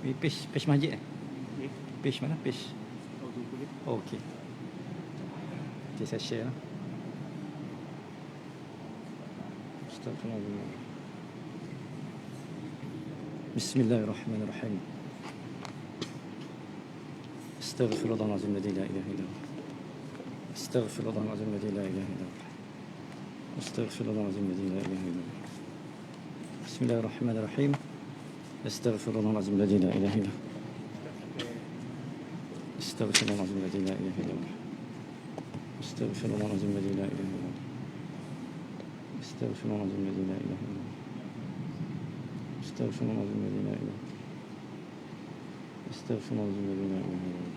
Page masjid Page mana? Page. Oh, okey. Okay, saya share lah. Astagfirullah. Bismillahirrahmanirrahim. Astaghfirullahalazim alladzi la ilaha illallah. Astaghfirullahalazim alladzi la ilaha illallah. Astaghfirullahalazim alladzi la ilaha illallah. Bismillahirrahmanirrahim. Astaghfirullahalazim alladzi la ilaha illallah. Astaghfirullahalazim alladzi la ilaha illallah. Astaghfirullahalazim alladzi la ilaha illallah. Astaghfirullahalazim alladzi la ilaha illallah. Astaghfirullahalazim alladzi la ilaha illallah. Astaghfirullahalazim alladzi la ilaha illallah.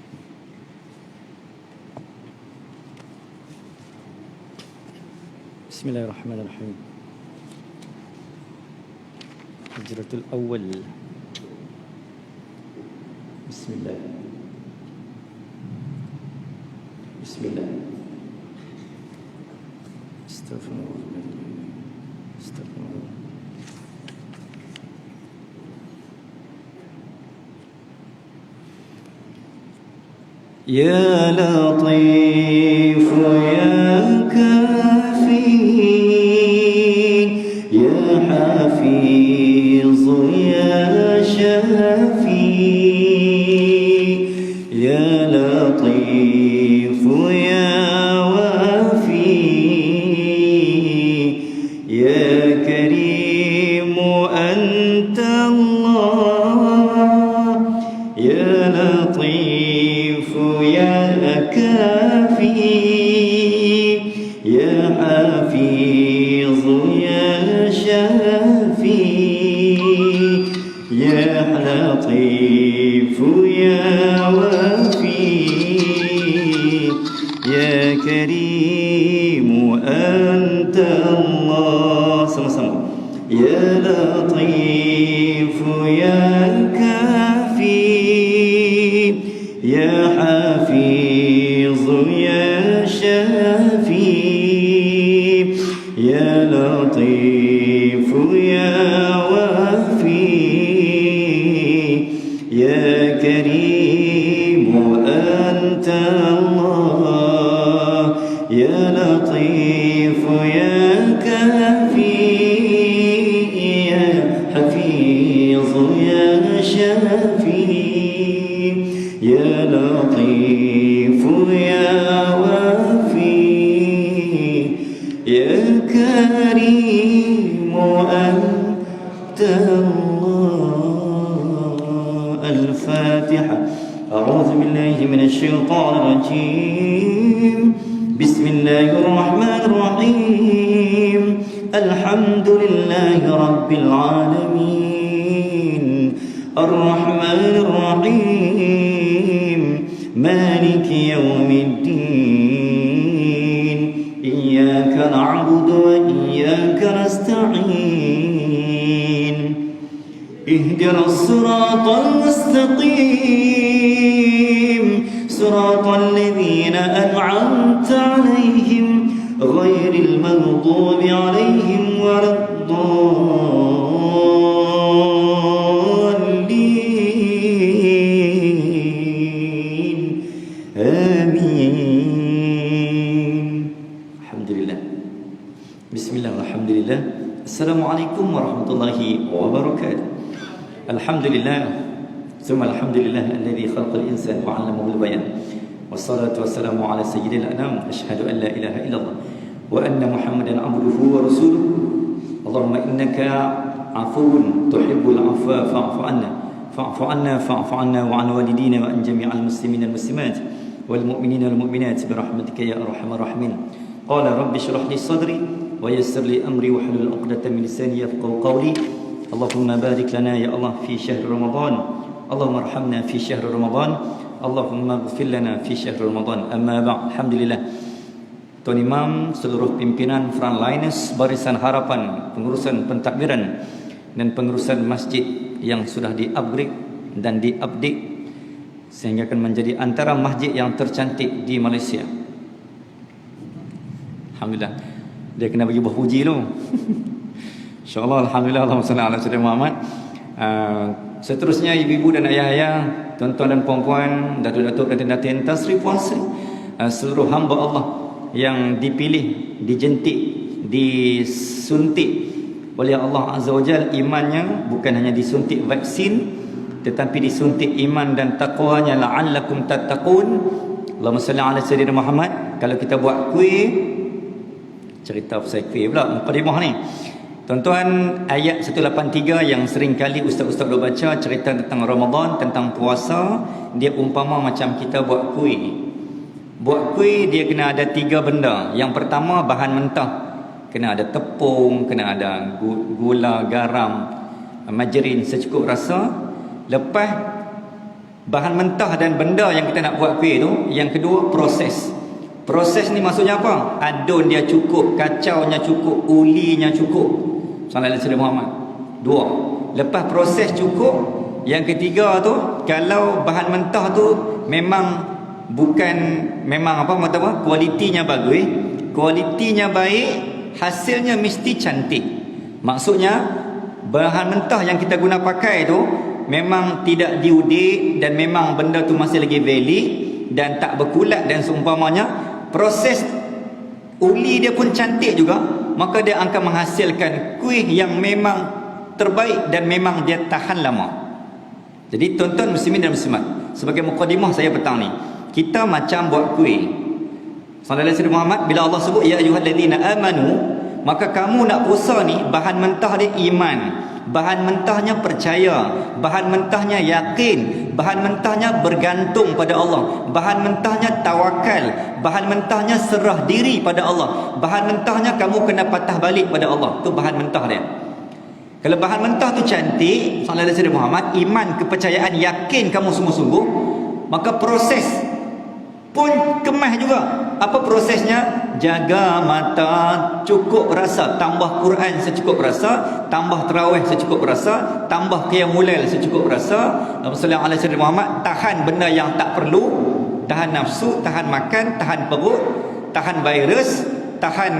Bismillahirrahmanirrahim. Hijratul awal. Bismillah. Bismillah. Astaghfirullah. Astaghfirullah. Ya Latif ya Kafi ya Hafiz ya Shafi ya Latif ya Wafi ya Karim anta Allah ya Latif ya Kafi ya Hafiz ya Shafi ya Latif ya Wafi ya Karim anta Allah. Sama-sama. Ya Latif ya Kafi ya Hafiz ya Shafi ya Latif ya Wafi ya Karim anta Allah. Ya Latif ya Kafi ya Hafiz ya Shafi ya Latif ya Wafi ya Karim anta Allah. Al-Fatiha. A'udzu billahi minasy syaithanir rajim. Bismillahirrahmanirrahim. Alhamdulillahi rabbil alamin. Ar-Rahmanir Rahim. Maliki yaumiddin. Iyyaka na'budu wa iyyaka nasta'in. Ihdinas siratal mustaqim. Siratal ladzina an'amta 'alaihim ghairil maghdubi 'alaihim waladdallin. Amin. Alhamdulillah. Bismillah, alhamdulillah. Assalamualaikum warahmatullahi wabarakatuh. Alhamdulillah. Summa alhamdulillah alladhi khalaqal insana wa 'allamahu al-bayan. Wassalatu wassalamu ala sayyidil anam. Asyhadu an la ilaha illallah wa anna Muhammadan abduhu wa rasuluh. Allahumma innaka 'afuwun tuhibbul 'afwa fa'fu 'anna. Fa'fu 'anna fa'fu 'anna wa 'an walidina wa an jami'al muslimina wal muslimat wal mu'minina wal mu'minat bi rahmatika ya arhamar rahimin. Qala rabbi shrah li sadri wa yassir li amri wa hlul 'uqdatam min lisani yafqahu qawli. Allahumma barik lana ya Allah fi syahr Ramadan. Allahumma arhamna fi syahr Ramadan. Allahumma ighfir lana fi syahr Ramadan. Amma ba'd. Alhamdulillah. Tuan Imam, seluruh pimpinan frontliners Barisan Harapan, pengurusan pentadbiran dan pengurusan masjid yang sudah di-upgrade dan di-update sehingga akan menjadi antara masjid yang tercantik di Malaysia. Alhamdulillah. Dia kena bagi buah puji dulu. InsyaAllah, alhamdulillah, Allahumma salli ala sayyidina Muhammad. Seterusnya ibu-ibu dan ayah-ayah, tuan-tuan dan puan-puan, datuk-datuk dan datin-datin, Sri Puan Sri, seluruh hamba Allah yang dipilih, dijentik, disuntik oleh Allah Azza wa Jal imannya, bukan hanya disuntik vaksin tetapi disuntik iman dan taqwanya, la'allakum tattaqun. Allahumma salli ala sayyidina Muhammad. Kalau kita buat kuih, cerita pasal kuih pula mukadimah ni. Tuan-tuan, ayat 183 yang sering kali ustaz-ustaz dah baca, cerita tentang Ramadan, tentang puasa, dia umpama macam kita buat kuih. Buat kuih dia kena ada 3 benda. Yang pertama, bahan mentah. Kena ada tepung, kena ada gula, garam, margarin secukup rasa. Lepas bahan mentah dan benda yang kita nak buat kuih tu, yang kedua proses. Proses ni maksudnya apa? Adun dia cukup, kacaunya cukup, ulinya cukup. Sallallahu alaihi Muhammad. 2. Lepas proses cukup, yang ketiga tu, kalau bahan mentah tu memang bukan, memang apa kualitinya bagus, kualitinya baik, hasilnya mesti cantik. Maksudnya bahan mentah yang kita guna pakai tu memang tidak diudik dan memang benda tu masih lagi valid dan tak berkulat dan seumpamanya, proses uli dia pun cantik juga, maka dia akan menghasilkan kuih yang memang terbaik dan memang dia tahan lama. Jadi tuan-tuan muslimin dan muslimat, sebagai mukadimah saya petang ni, kita macam buat kuih. Sallallahu alaihi Muhammad, bila Allah sebut ya ayyuhallazina amanu, maka kamu nak puasa ni, bahan mentah dia iman, bahan mentahnya percaya, bahan mentahnya yakin, bahan mentahnya bergantung pada Allah, bahan mentahnya tawakal, bahan mentahnya serah diri pada Allah, bahan mentahnya kamu kena patah balik pada Allah. Itu bahan mentah dia. Kalau bahan mentah tu cantik, sallallahu alaihi Muhammad, iman, kepercayaan, yakin kamu sungguh-sungguh, maka proses pun kemas juga. Apa prosesnya? Jaga mata, cukup rasa, tambah Quran secukup rasa, tambah tarawih secukup rasa, tambah qiyamul lail secukup rasa. Sallallahu alaihi Muhammad, tahan benda yang tak perlu, tahan nafsu, tahan makan, tahan perut, tahan virus, tahan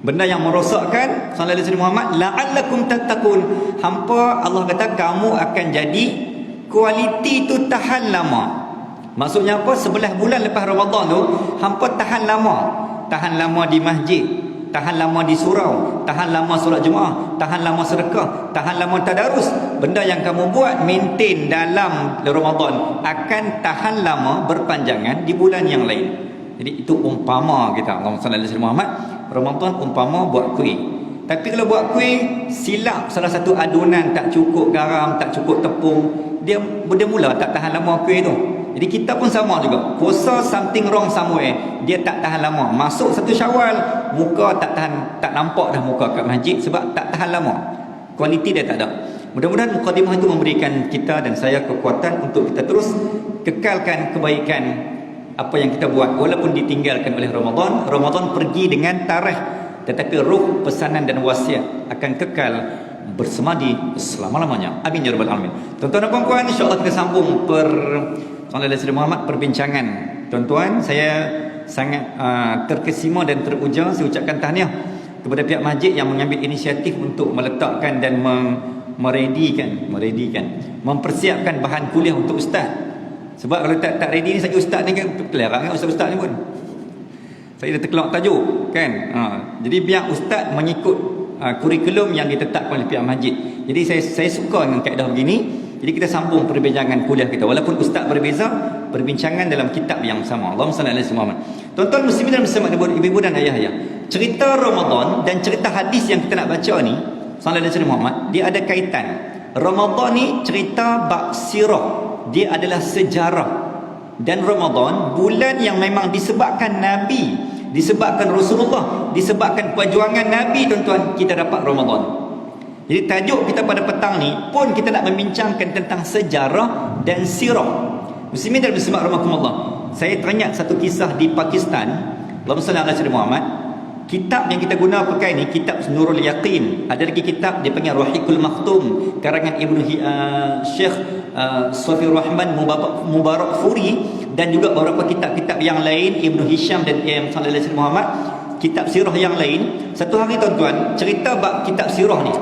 benda yang merosakkan. Sallallahu alaihi Muhammad, la'allakum tattaqun. Hampa Allah kata kamu akan jadi kualiti tu tahan lama. Maksudnya apa? 11 bulan lepas Ramadan tu, hampa tahan lama. Tahan lama di masjid, tahan lama di surau, tahan lama solat Jumaat, tahan lama sedekah, tahan lama tadarus. Benda yang kamu buat maintain dalam Ramadan akan tahan lama berpanjangan di bulan yang lain. Jadi itu umpama kita, Allahumma salli ala Muhammad, Ramadan umpama buat kuih. Tapi kalau buat kuih silap salah satu adunan, tak cukup garam, tak cukup tepung, dia mula tak tahan lama kuih tu. Jadi kita pun sama juga. Puasa something wrong somewhere, dia tak tahan lama. Masuk 1 Syawal, muka tak tahan, tak nampak dah muka kat masjid sebab tak tahan lama. Kualiti dia tak ada. Mudah-mudahan mukadimah itu memberikan kita dan saya kekuatan untuk kita terus kekalkan kebaikan apa yang kita buat walaupun ditinggalkan oleh Ramadan. Ramadan pergi dengan tarikh, tetapi ruh, pesanan dan wasiat akan kekal bersemadi selama-lamanya. Amin ya rabbal alamin. Tuan-tuan dan puan-puan, insya-Allah kita sambung Sallallahu alaihi Muhammad perbincangan. Tuan-tuan, saya sangat terkesima dan teruja. Saya ucapkan tahniah kepada pihak masjid yang mengambil inisiatif untuk meletakkan dan mempersiapkan bahan kuliah untuk ustaz. Sebab kalau tak ready ni, saya ustaz ni kan terkelarang kan ustaz-ustaz ni pun. Saya dah terkelak tajuk kan. Jadi biar ustaz mengikut kurikulum yang ditetapkan oleh pihak masjid. Jadi saya suka dengan kaedah begini. Jadi kita sambung perbincangan kuliah kita walaupun ustaz berbeza, perbincangan dalam kitab yang sama. Allahumma salli alaihi wasallam. Tuan-tuan muslimin dan muslimat, ibu-ibu dan ayah-ayah, cerita Ramadan dan cerita hadis yang kita nak baca ni, sallallahu alaihi wasallam, dia ada kaitan. Ramadan ni cerita bab sirah, dia adalah sejarah. Dan Ramadan bulan yang memang disebabkan Nabi, disebabkan Rasulullah, disebabkan perjuangan Nabi, tuan-tuan, kita dapat Ramadan. Jadi tajuk kita pada petang ni pun kita nak membincangkan tentang sejarah dan sirah. Muslimin dan muslimat rahimakumullah. Saya teringat satu kisah di Pakistan. Allahumma salli ala sayyidina Muhammad. Kitab yang kita guna pakai ni kitab Nurul Yaqin. Ada lagi kitab dia panggil Ruhiqul Makhtum karangan Syekh Safiur Rahman Mubarakfuri, dan juga beberapa kitab-kitab yang lain, Ibnu Hisham dan sallallahu alaihi Muhammad, kitab sirah yang lain. Satu hari tuan-tuan, cerita bab kitab sirah ni,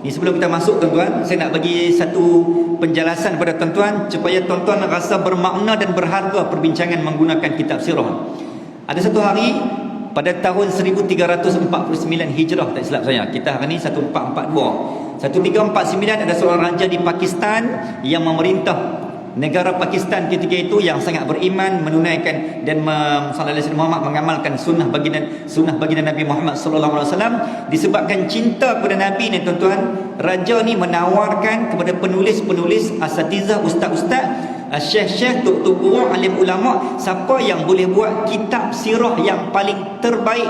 Ni sebelum kita masuk tuan-tuan, saya nak bagi satu penjelasan kepada tuan-tuan supaya tuan-tuan rasa bermakna dan berharga perbincangan menggunakan kitab sirah. Ada satu hari pada tahun 1349 Hijrah, tak silap saya. Kita hari ni 1442. 1349 ada seorang raja di Pakistan yang memerintah negara Pakistan ketika itu, yang sangat beriman, menunaikan dan Muhammad mengamalkan sunnah baginda Nabi Muhammad sallallahu alaihi wasallam. Disebabkan cinta kepada Nabi ni tuan-tuan, raja ni menawarkan kepada penulis-penulis, asatizah, ustaz-ustaz, syekh-syekh, doktor guru, alim ulama, siapa yang boleh buat kitab sirah yang paling terbaik,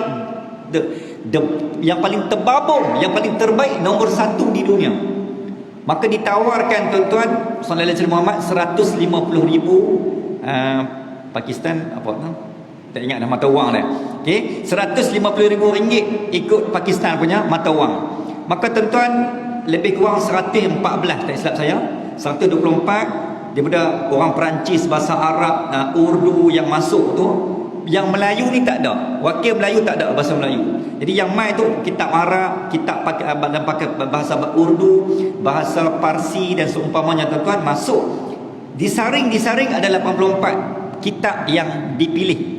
yang paling terbabung, yang paling terbaik, nombor 1 di dunia. Maka ditawarkan tuan-tuan sallallahu alaihi wasallam Muhammad 150,000 Pakistan apa tu? Tak ingat dah mata wang dah. Okey, 150,000 ringgit ikut Pakistan punya mata wang. Maka tuan-tuan lebih kurang 114, tak silap saya, 124 daripada orang Perancis, bahasa Arab, Urdu yang masuk tu. Yang Melayu ni tak ada, wakil Melayu tak ada bahasa Melayu. Jadi yang mai tu kitab Arab, kitab dalam bahasa Urdu, bahasa Parsi dan seumpamanya tuan-tuan masuk. Disaring ada 84 kitab yang dipilih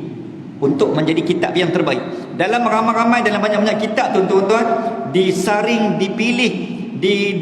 untuk menjadi kitab yang terbaik. Dalam ramai-ramai, dalam banyak-banyak kitab tuan-tuan, disaring, dipilih,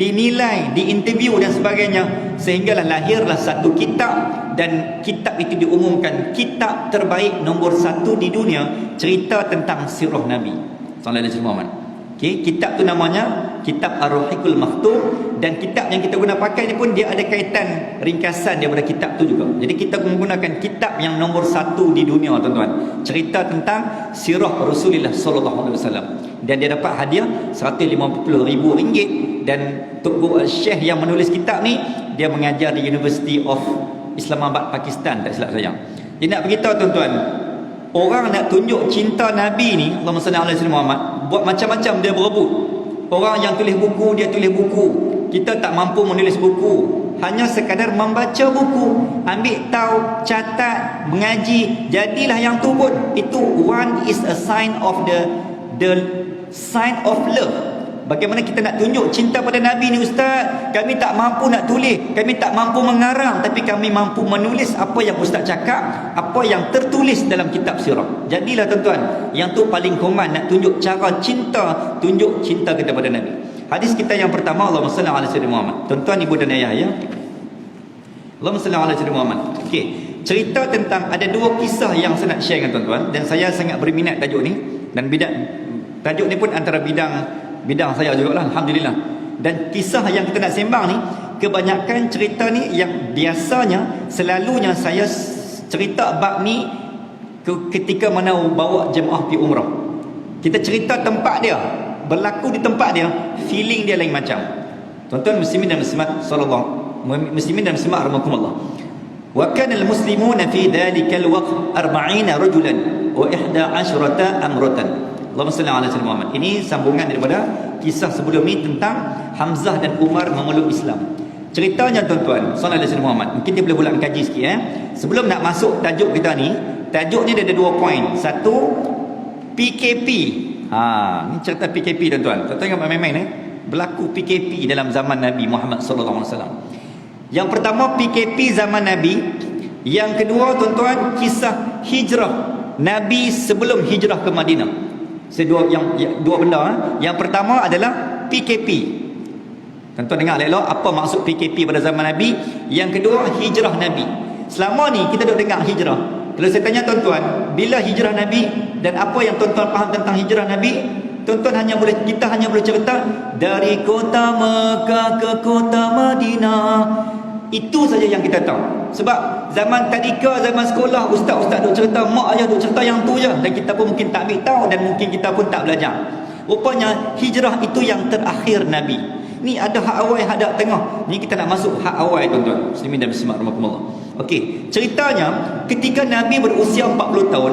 dinilai, diinterview dan sebagainya, sehinggalah lahirlah satu kitab, dan kitab itu diumumkan kitab terbaik nombor 1 di dunia, cerita tentang sirah Nabi sallallahu alaihi wasallam. Okey, kitab tu namanya Kitab Ar-Ruhiqul Maktum, dan kitab yang kita guna pakai ni pun dia ada kaitan ringkasan daripada kitab tu juga. Jadi kita menggunakan kitab yang nombor 1 di dunia tuan-tuan, cerita tentang sirah Rasulullah sallallahu alaihi wasallam, dan dia dapat hadiah 150,000 ringgit. Dan Tok Guru Syekh yang menulis kitab ni, dia mengajar di University of Islamabad, Pakistan, tak silap saya. Dia nak beritahu tuan-tuan, orang nak tunjuk cinta Nabi ni, Allahumma salli ala sayyidina Muhammad, buat macam-macam dia berebut. Orang yang tulis buku, dia tulis buku. Kita tak mampu menulis buku, hanya sekadar membaca buku, ambil tahu, catat, mengaji, jadilah yang tu pun. Itu one is a sign of the sign of love. Bagaimana kita nak tunjuk cinta pada Nabi ni, Ustaz? Kami tak mampu nak tulis, kami tak mampu mengarang, tapi kami mampu menulis apa yang Ustaz cakap, apa yang tertulis dalam kitab sirah. Jadilah tuan-tuan, yang tu paling command, nak tunjuk cara cinta, tunjuk cinta kita pada Nabi. Hadis kita yang pertama, Allahumma salli ala sayyidina Muhammad. Tuan-tuan, ibu dan ayah ya, Allahumma salli ala sayyidina Muhammad. Okey, cerita tentang, ada 2 kisah yang saya nak share dengan tuan-tuan, dan saya sangat berminat tajuk ni, dan tajuk ni pun antara bidang saya jugalah, alhamdulillah. Dan kisah yang kita nak sembang ni, kebanyakan cerita ni yang biasanya, selalunya saya cerita bab ni ketika mana bawa jemaah pergi umrah. Kita cerita tempat dia, berlaku di tempat dia, feeling dia lain macam. Tuan-tuan muslimin dan muslimat muslimin dan muslimat rahimakumullah. Wa kana al-muslimuna fi dhalika al-waqt 40 rajulan wa 11 amratan. Allahumma salli ala sayyidina Muhammad. Ini sambungan daripada kisah sebelum ni tentang Hamzah dan Umar memeluk Islam. Ceritanya tuan-tuan, sallallahu alaihi wasallam Muhammad. Mungkin dia boleh bulat kaji sikit Sebelum nak masuk tajuk kita ni, tajuk ni dia ada 2 poin. Satu, PKP. Ni cerita PKP tuan-tuan. Tuan-tuan ingat main-main berlaku PKP dalam zaman Nabi Muhammad sallallahu alaihi wasallam. Yang pertama PKP zaman Nabi. Yang kedua tuan-tuan, kisah hijrah Nabi sebelum hijrah ke Madinah. Dua benda. Yang pertama adalah PKP. Tuan-tuan dengar elok apa maksud PKP pada zaman Nabi. Yang kedua, hijrah Nabi. Selama ni kita duk dengar hijrah. Kalau saya tanya tuan-tuan, bila hijrah Nabi dan apa yang tuan-tuan faham tentang hijrah Nabi, tuan-tuan kita hanya boleh cerita dari kota Mekah ke kota Madinah. Itu saja yang kita tahu. Sebab zaman tadika, zaman sekolah, ustaz-ustaz duk cerita, mak ayah duk cerita yang tu je, dan kita pun mungkin tak ambil tahu, dan mungkin kita pun tak belajar. Rupanya hijrah itu yang terakhir Nabi. Ni ada hak awal, hak tengah. Ni kita nak masuk hak awal tuan-tuan muslimin dan muslimat rahimakumullah. Okey, ceritanya ketika Nabi berusia 40 tahun,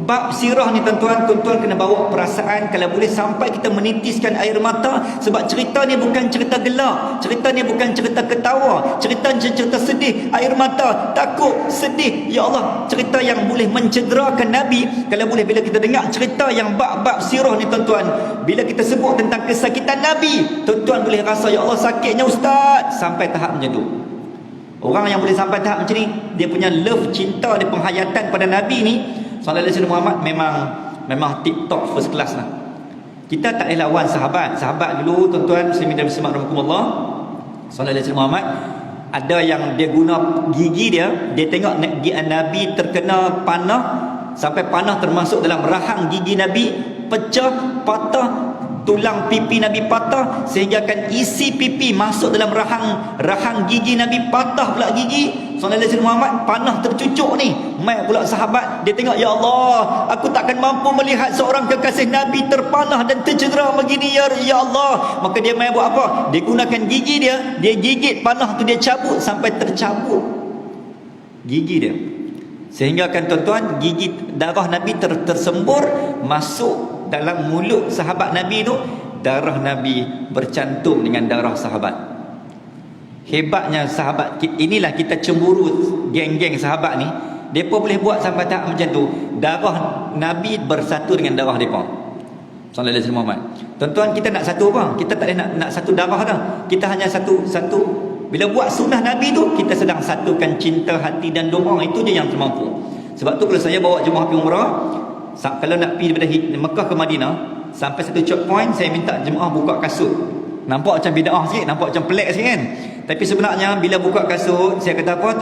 Bab sirah ni tuan-tuan kena bawa perasaan, kalau boleh sampai kita menitiskan air mata, sebab cerita ni bukan cerita gelak, cerita ni bukan cerita ketawa, cerita sedih, air mata, takut, sedih. Ya Allah, cerita yang boleh mencederakan Nabi. Kalau boleh bila kita dengar cerita yang bab-bab sirah ni tuan-tuan, bila kita sebut tentang kesakitan Nabi, tuan-tuan boleh rasa, ya Allah sakitnya ustaz, sampai tahap macam tu. Orang yang boleh sampai tahap macam ni, dia punya love, cinta dia, penghayatan pada Nabi ni sallallahu alaihi wasallam Muhammad, memang tip top, first class lah. Kita tak boleh lawan sahabat dulu tuan-tuan muslimin dan muslimat rahimakumullah. Sallallahu alaihi wasallam Muhammad, ada yang dia guna gigi dia tengok Nabi terkena panah, sampai panah termasuk dalam rahang gigi Nabi, pecah, patah, tulang pipi Nabi patah, sehingga akan isi pipi masuk dalam rahang gigi Nabi, patah pula gigi. Sallallahu alaihi wasallam Muhammad, panah tercucuk ni. Mai pula sahabat, dia tengok, ya Allah, aku takkan mampu melihat seorang kekasih Nabi terpanah dan tercedera begini, ya Allah. Maka dia mai buat apa? Dia gunakan gigi dia gigit panah tu, dia cabut sampai tercabut gigi dia, sehingga kan tuan-tuan, gigi darah Nabi tersembur masuk dalam mulut sahabat Nabi tu. Darah Nabi bercantum dengan darah sahabat. Hebatnya sahabat. Inilah kita cemburu geng-geng sahabat ni. Mereka boleh buat sampai tahap macam tu. Darah Nabi bersatu dengan darah mereka. Sallallahu alaihi wasallam Muhammad. Tuan-tuan, kita nak satu apa? Kita tak boleh nak satu darah dah. Kita hanya satu. Bila buat sunnah Nabi tu, kita sedang satukan cinta hati dan doa. Itu je yang termampu. Sebab tu kalau saya bawa jemaah pergi umrah, kalau nak pergi daripada Mekah ke Madinah, sampai satu checkpoint, saya minta jemaah buka kasut. Nampak macam bid'ah sikit, nampak macam pelik sikit kan. Tapi sebenarnya bila buka kasut, saya kata apa,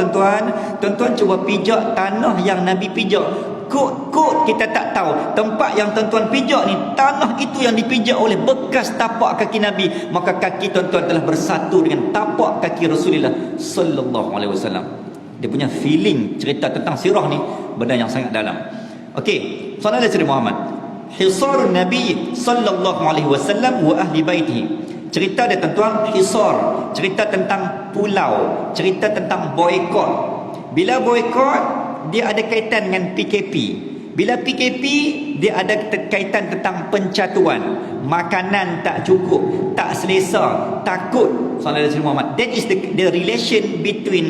tuan-tuan cuba pijak tanah yang Nabi pijak. Kod kita tak tahu tempat yang tuan-tuan pijak ni, tanah itu yang dipijak oleh bekas tapak kaki Nabi, maka kaki tuan-tuan telah bersatu dengan tapak kaki Rasulullah sallallahu alaihi wasallam. Dia punya feeling cerita tentang sirah ni benda yang sangat dalam. Okey, sallallahu alaihi wasallam Muhammad, hisarun Nabi sallallahu alaihi wasallam wa ahli baitihi. Cerita dia tuan-tuan, hisar, cerita tentang pulau, cerita tentang boikot. Bila boikot, dia ada kaitan dengan PKP. Bila PKP, dia ada kaitan tentang pencatuan, makanan tak cukup, tak selesa, takut. Sallallahu alaihi wasallam Muhammad. That is the relation between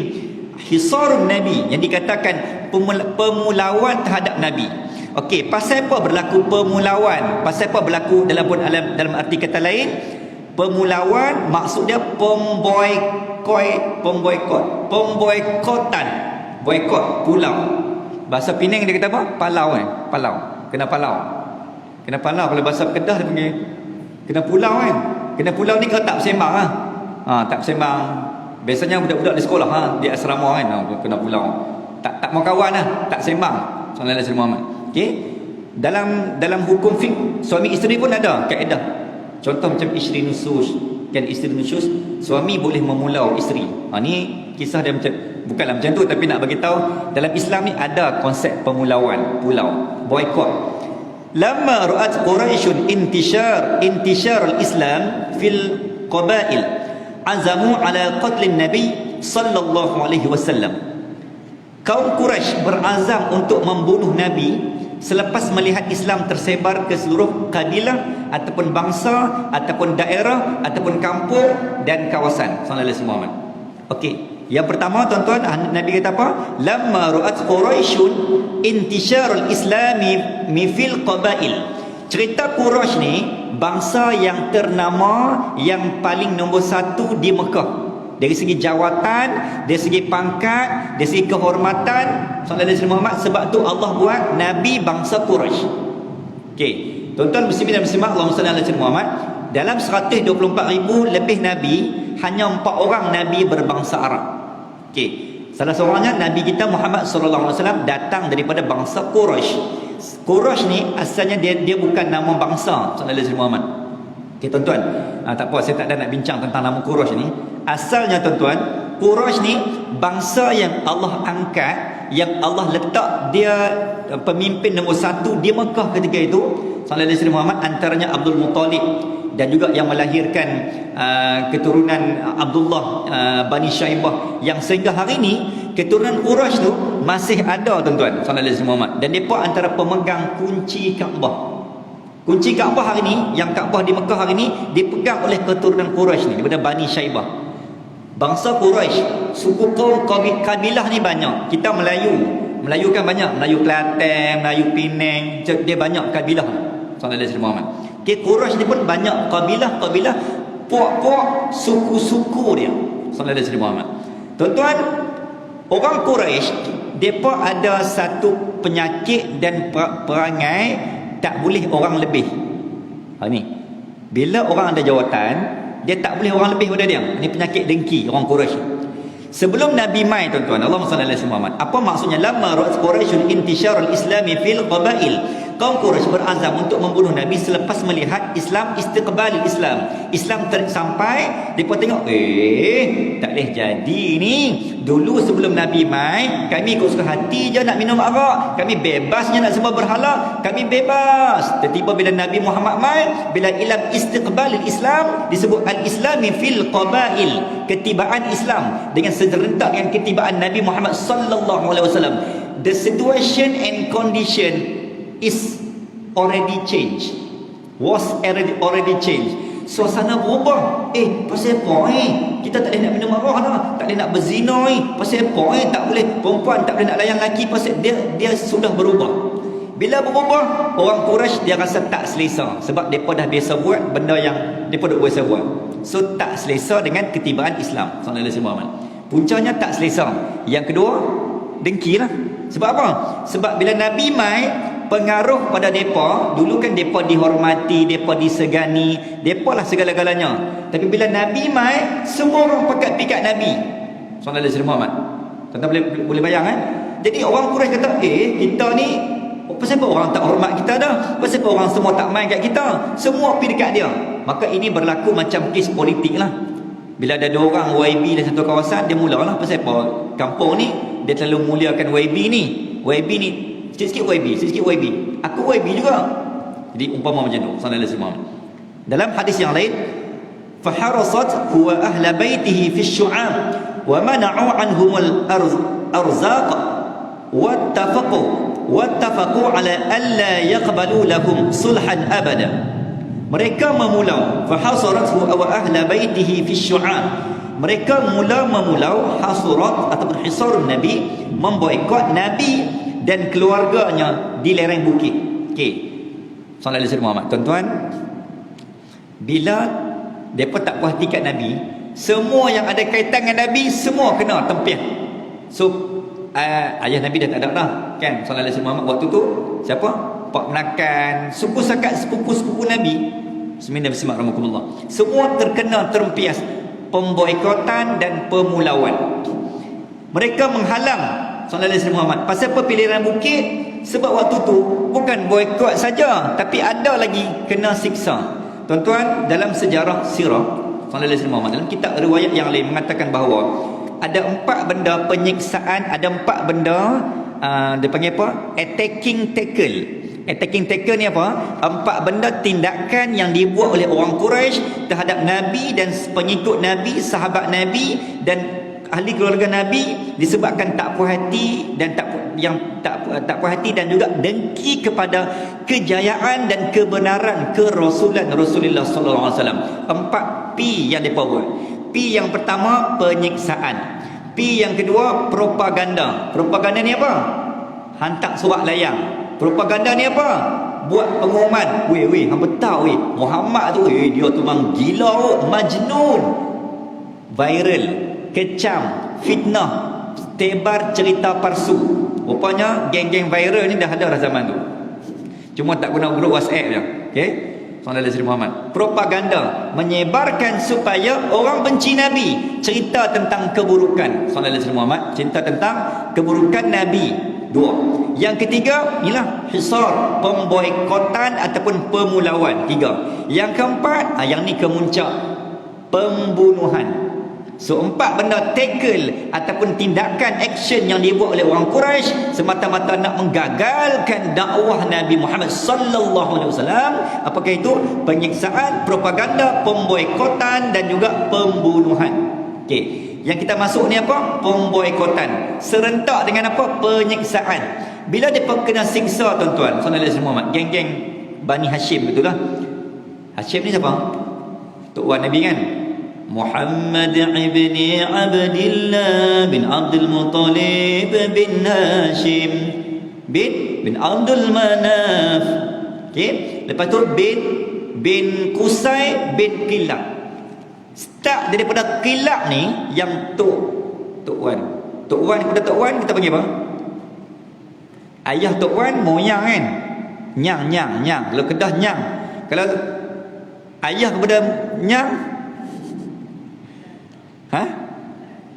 hisarun Nabi, yang dikatakan pemulauan terhadap Nabi. Okey, pasal apa berlaku pemulauan? Pasal apa berlaku dalam arti kata lain? Pemulauan maksud dia pemboikotan, boikot pulau. Bahasa Penang dia kata apa? Palau kan? Palau. Kena palau. Kalau bahasa Kedah dia panggil kena pulau kan? Kena pulau ni kalau tak bersembang lah. Tak bersembang. Biasanya budak-budak di sekolah di asrama kan, kena pulau. Tak mau kawan lah, tak sembang. Sallallahu alaihi wasallam. Okey. Dalam hukum fiqh, suami isteri pun ada kaedah. Contoh macam isteri nusus, kan, isteri nusus, suami boleh memulau isteri. Ni kisah dia macam, bukanlah macam tu, tapi nak bagi tahu dalam Islam ni ada konsep pemulauan, pulau, boikot. Lamma ra'at Quraisyun intishar al-Islam fil qabail, azamu ala qatlin Nabi sallallahu alaihi wasallam. Kaum Quraisy berazam untuk membunuh Nabi selepas melihat Islam tersebar ke seluruh kabilah ataupun bangsa ataupun daerah ataupun kampung dan kawasan. Sallallahu alaihi wasallam. Okey, yang pertama tuan-tuan, Nabi kata apa? Lamma ra'at Quraisyun intishar al-Islami fil qabail. Cerita Quraisy ni bangsa yang ternama, yang paling nombor satu di Mekah. Dari segi jawatan, dari segi pangkat, dari segi kehormatan. Sallallahu alaihi wasallam Muhammad. Sebab tu Allah buat Nabi bangsa Quraisy. Okey, tuan-tuan muslimin dan muslimat, Allahumma salli ala sayyidina Muhammad. Dalam 124,000 lebih Nabi, hanya 4 orang Nabi berbangsa Arab. Okey, salah seorangnya Nabi kita Muhammad sallallahu alaihi wasallam datang daripada bangsa Quraisy. Quraisy ni asalnya dia bukan nama bangsa. Sallallahu alaihi wasallam Muhammad. Okey tuan-tuan, tak apa, saya tak ada nak bincang tentang nama Quraisy ni. Asalnya tuan-tuan, Quraisy ni bangsa yang Allah angkat, yang Allah letak dia pemimpin nombor satu di Mekah ketika itu. Sallallahu alaihi wasallam Muhammad, antaranya Abdul Muttalib, dan juga yang melahirkan keturunan Abdullah Bani Syaibah, yang sehingga hari ini keturunan Quraisy tu masih ada tuan-tuan sallallahu alaihi Muhammad, dan mereka antara pemegang kunci Kaabah. Kunci Kaabah hari ni, yang Kaabah di Mekah hari ni dipegang oleh keturunan Quraisy ni, daripada Bani Syaibah. Bangsa Quraisy, suku kaum kabilah ni banyak. Kita Melayu kan banyak, Melayu Kelantan, Melayu Penang, dia banyak kabilah sallallahu alaihi Muhammad. Okay, Quraisy ni pun banyak kabilah, puak-puak suku-suku dia sallallahu alaihi Muhammad. Tuan-tuan, orang Quraisy depa ada satu penyakit dan perangai tak boleh orang lebih. Ni bila orang ada jawatan, dia tak boleh orang lebih pada dia. Ini penyakit dengki orang Quraisy. Sebelum Nabi mai tuan-tuan, Allahumma salli ala Muhammad, apa maksudnya? Lamma ra'at Quraisyun intishar al-islami fil qabail. Kaum Quraisy berazam untuk membunuh Nabi selepas melihat Islam istiqbal Islam. Islam sampai depa tengok, tak boleh jadi ni. Dulu sebelum Nabi mai, kami ikut suka hati je nak minum arak, kami bebasnya nak sembah berhala, kami bebas. Tiba-tiba bila Nabi Muhammad mai, bila ilam istiqbal Islam, disebut al-islami fil qabail, ketibaan Islam dengan serentak dengan ketibaan Nabi Muhammad sallallahu alaihi wasallam. The situation and condition is already changed, was already changed. Suasana berubah. Pasal apa kita tak boleh nak minum arak dah, tak boleh nak berzina pasal apa tak boleh, perempuan tak boleh nak layan lelaki, pasal dia sudah berubah. Bila berubah, orang Quraisy dia rasa tak selesa, sebab mereka dah biasa buat benda yang mereka dah biasa buat. So tak selesa dengan ketibaan Islam sallallahu alaihi wasallam. Puncanya tak selesa. Yang kedua, dengkilah. Sebab apa? Sebab bila Nabi mai, pengaruh pada mereka, dulu kan mereka dihormati, mereka disegani, mereka lah segala-galanya. Tapi bila Nabi mai, semua orang pakat pikat Nabi sallallahu alaihi wasallam. Tuan-tuan boleh bayang kan? Jadi orang Quraisy kata, kita ni pasal apa orang tak hormat kita dah? Pasal apa orang semua tak main kat kita? Semua pergi dekat dia. Maka ini berlaku macam kes politik lah. Bila ada dua orang YB dalam satu kawasan, dia mulalah pasal apa kampung ni dia terlalu muliakan YB ni. YB ni sikit-sikit YB. Aku YB juga. Jadi umpama macam tu sallallahu alaihi wasallam. Dalam hadis yang lain, faharasat huwa ahla baitihi fi syu'ab wa mana'u anhumul arzaq wattafaqu ala alla yaqbalu lahum sulhan abada. Mereka memulau fahasarathu wa ahla baitihi fi syu'ab. Mereka memulau hasurat ataupun hisar Nabi, memboikot Nabi dan keluarganya di lereng bukit. Okey. Sallallahu alaihi wasallam. Tuan-tuan, bila depa tak puas hati kat Nabi, semua yang ada kaitan dengan Nabi semua kena tempiah. So ayah Nabi dah tak ada dah kan sallallahu alaihi wasallam waktu tu. Siapa? Pak Menakan, suku sakat sepupu-sepupu Nabi. Bismillahirrahmanirrahim. Semua terkena terempias pemboikotan dan pemulauan. Mereka menghalang sallallahu alaihi wasallam. Pasal apa pilihan bukit? Sebab waktu tu bukan boikot saja, tapi ada lagi kena siksa. Tuan-tuan, dalam sejarah sirah sallallahu alaihi wasallam, dalam kitab riwayat yang lain mengatakan bahawa ada 4 benda penyiksaan, ada 4 benda dia panggil apa? Attacking tackle. Attacking tackle ni apa? 4 benda tindakan yang dibuat oleh orang Quraisy terhadap Nabi dan pengikut Nabi, sahabat Nabi dan ahli keluarga Nabi, disebabkan tak puas hati dan tak puas hati dan juga dengki kepada kejayaan dan kebenaran kerasulan Rasulullah sallallahu alaihi wasallam. 4 P yang depa buat. P yang pertama penyiksaan. P yang kedua propaganda. Propaganda ni apa? Hantar surat layang. Propaganda ni apa? Buat pengumuman. Weh, hang tahu Muhammad tu dia tu memang gila, majnun. Viral, kecam, fitnah, tebar cerita palsu. Rupanya geng-geng viral ni dah ada dah zaman tu. Cuma tak guna grup WhatsApp je. Okey? Sallallahu alaihi Muhammad. Propaganda, menyebarkan supaya orang benci Nabi, cerita tentang keburukan. Sallallahu alaihi Muhammad, cerita tentang keburukan Nabi. 2. Yang ketiga, inilah hisar, pemboikotan ataupun pemulauan. 3. Yang keempat, yang ni kemuncak, pembunuhan. So 4 benda tackle ataupun tindakan action yang dibuat oleh orang Quraisy semata-mata nak menggagalkan dakwah Nabi Muhammad sallallahu alaihi wasallam. Apakah itu? Penyiksaan, propaganda, pemboikotan dan juga pembunuhan. Okey. Yang kita masuk ni apa? Pemboikotan. Serentak dengan apa? Penyiksaan. Bila dia kena siksa tuan-tuan, sallallahu alaihi wasallam, geng-geng Bani Hashim, betul lah. Hashim ni siapa? Tok Wan Nabi kan? Muhammad ibni Abdillah bin Abdul Muttalib bin Hashim bin Abdul Manaf. Okey, lepas tu bin Qusay bin Kilab. Start daripada Kilab ni yang Tok Wan. Tok Wan kepada Tok Wan kita panggil apa? Ayah Tok Wan moyang kan? Nyang. Kalau Kedah nyang. Kalau ayah kepada nyang,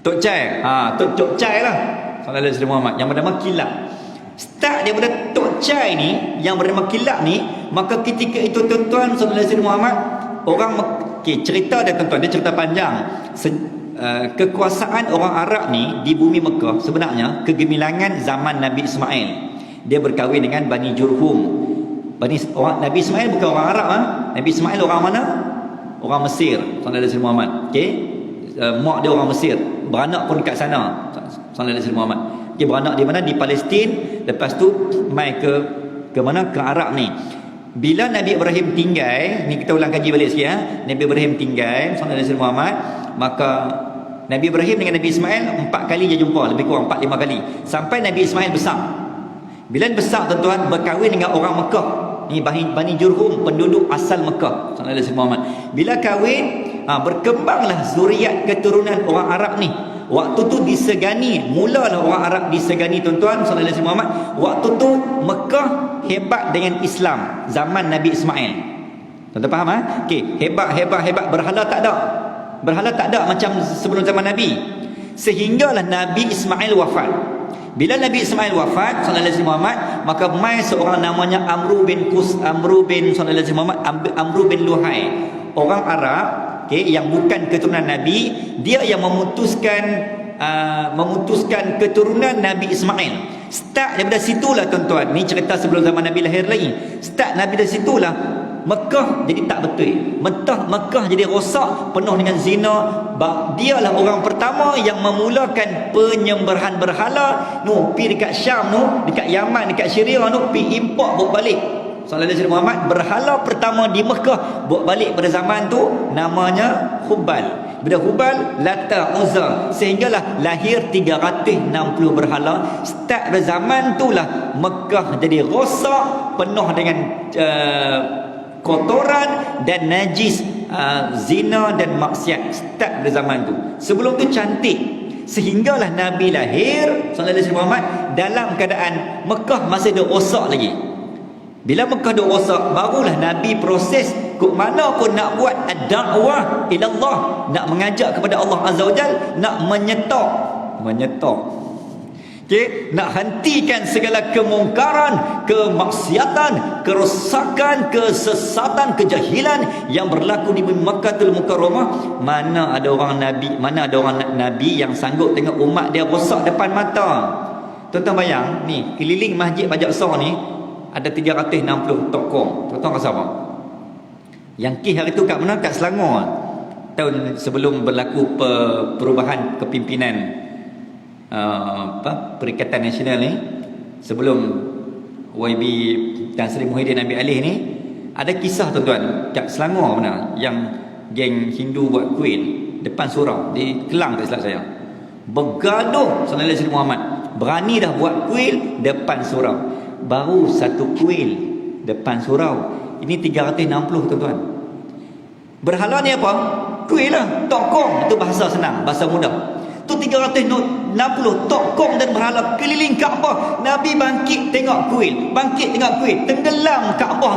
Tok Cai. Tok Cai lah. Sallallahu alaihi wasallam yang bernama Kilab. Start daripada Tok Cai ni yang bernama Kilab ni, maka ketika itu tuan-tuan sallallahu alaihi wasallam orang cerita dia tuan-tuan, dia cerita panjang. Kekuasaan orang Arab ni di bumi Mekah sebenarnya kegemilangan zaman Nabi Ismail. Dia berkahwin dengan Bani Jurhum. Nabi Ismail bukan orang Arab. Nabi Ismail orang mana? Orang Mesir. Sallallahu alaihi wasallam. Okey. Mak dia orang Mesir. Beranak pun dekat sana. Sallallahu alaihi wasallam. Okey, beranak di mana? Di Palestin. Lepas tu mai ke mana? Ke Arab ni. Bila Nabi Ibrahim tinggal, ni kita ulang kaji balik sikit Nabi Ibrahim tinggal sallallahu alaihi wasallam, maka Nabi Ibrahim dengan Nabi Ismail 4 kali dia jumpa, lebih kurang 4-5 kali. Sampai Nabi Ismail besar. Bila besar tuan-tuan, berkahwin dengan orang Mekah. Ni Bani Jurhum, penduduk asal Mekah sallallahu alaihi wasallam. Bila kahwin, berkembanglah zuriat keturunan orang Arab ni. Waktu tu disegani, mulalah orang Arab disegani tuan-tuan sallallahu alaihi wasallam. Waktu tu Mekah hebat dengan Islam zaman Nabi Ismail. Tuan-tuan faham Okey, hebat berhala tak ada. Berhala tak ada macam sebelum zaman Nabi. Sehinggalah Nabi Ismail wafat. Bila Nabi Ismail wafat sallallahu alaihi wasallam, maka mai seorang namanya Amru bin sallallahu alaihi wasallam, Amru bin Luhai, orang Arab, yang bukan keturunan Nabi, dia yang memutuskan keturunan Nabi Ismail. Start daripada situlah tuan-tuan. Ni cerita sebelum zaman Nabi lahir lagi. Start Nabi dari situlah Mekah jadi tak betul. Mekah jadi rosak, penuh dengan zina. Dialah orang pertama yang memulakan penyembahan berhala. Pi dekat Syam dekat Yaman, dekat Syria pi import bawa balik. Sallallahu alaihi wasallam, berhala pertama di Mekah bawa balik pada zaman tu namanya Hubal. Bila Hubal, Lata, Uzza, sehinggalah lahir 360 berhala. Start pada zaman itulah Mekah jadi rosak, penuh dengan kotoran dan najis, zina dan maksiat. Start pada zaman tu. Sebelum tu cantik. Sehinggalah Nabi lahir sallallahu alaihi wasallam dalam keadaan Mekah masih ada rosak lagi. Bila Mekah dah rosak, barulah Nabi proses ke mana pun nak buat ad-da'wah ila Allah, nak mengajak kepada Allah Azza wa Jal, nak menyetok. Okey, nak hentikan segala kemungkaran, kemaksiatan, kerosakan, kesesatan, kejahilan yang berlaku di Makkahul Mukarramah. Mana ada orang nabi yang sanggup tengok umat dia rosak depan mata. Tuan-tuan bayang ni, keliling Masjid Bajak Sor ni ada 360 tokong. Tuan-tuan rasa apa? Yang kes hari tu kat mana? Kat Selangor. Tahun sebelum berlaku perubahan kepimpinan Perikatan Nasional ni, sebelum YB Tan Sri Muhyiddin Ambil Alih ni, ada kisah tuan-tuan kat Selangor mana yang geng Hindu buat kuil depan surau di Kelang, tak silap saya. Bergaduh sallallahu alaihi wasallam, Muhammad berani dah buat kuil depan surau. Baru satu kuil depan surau, ini 360 tuan-tuan. Berhala ni apa? Kuil lah, tokong. Itu bahasa senang, bahasa mudah. Tu 360 tokong dan berhala keliling Kaabah. Nabi bangkit tengok kuil, tenggelam Kaabah.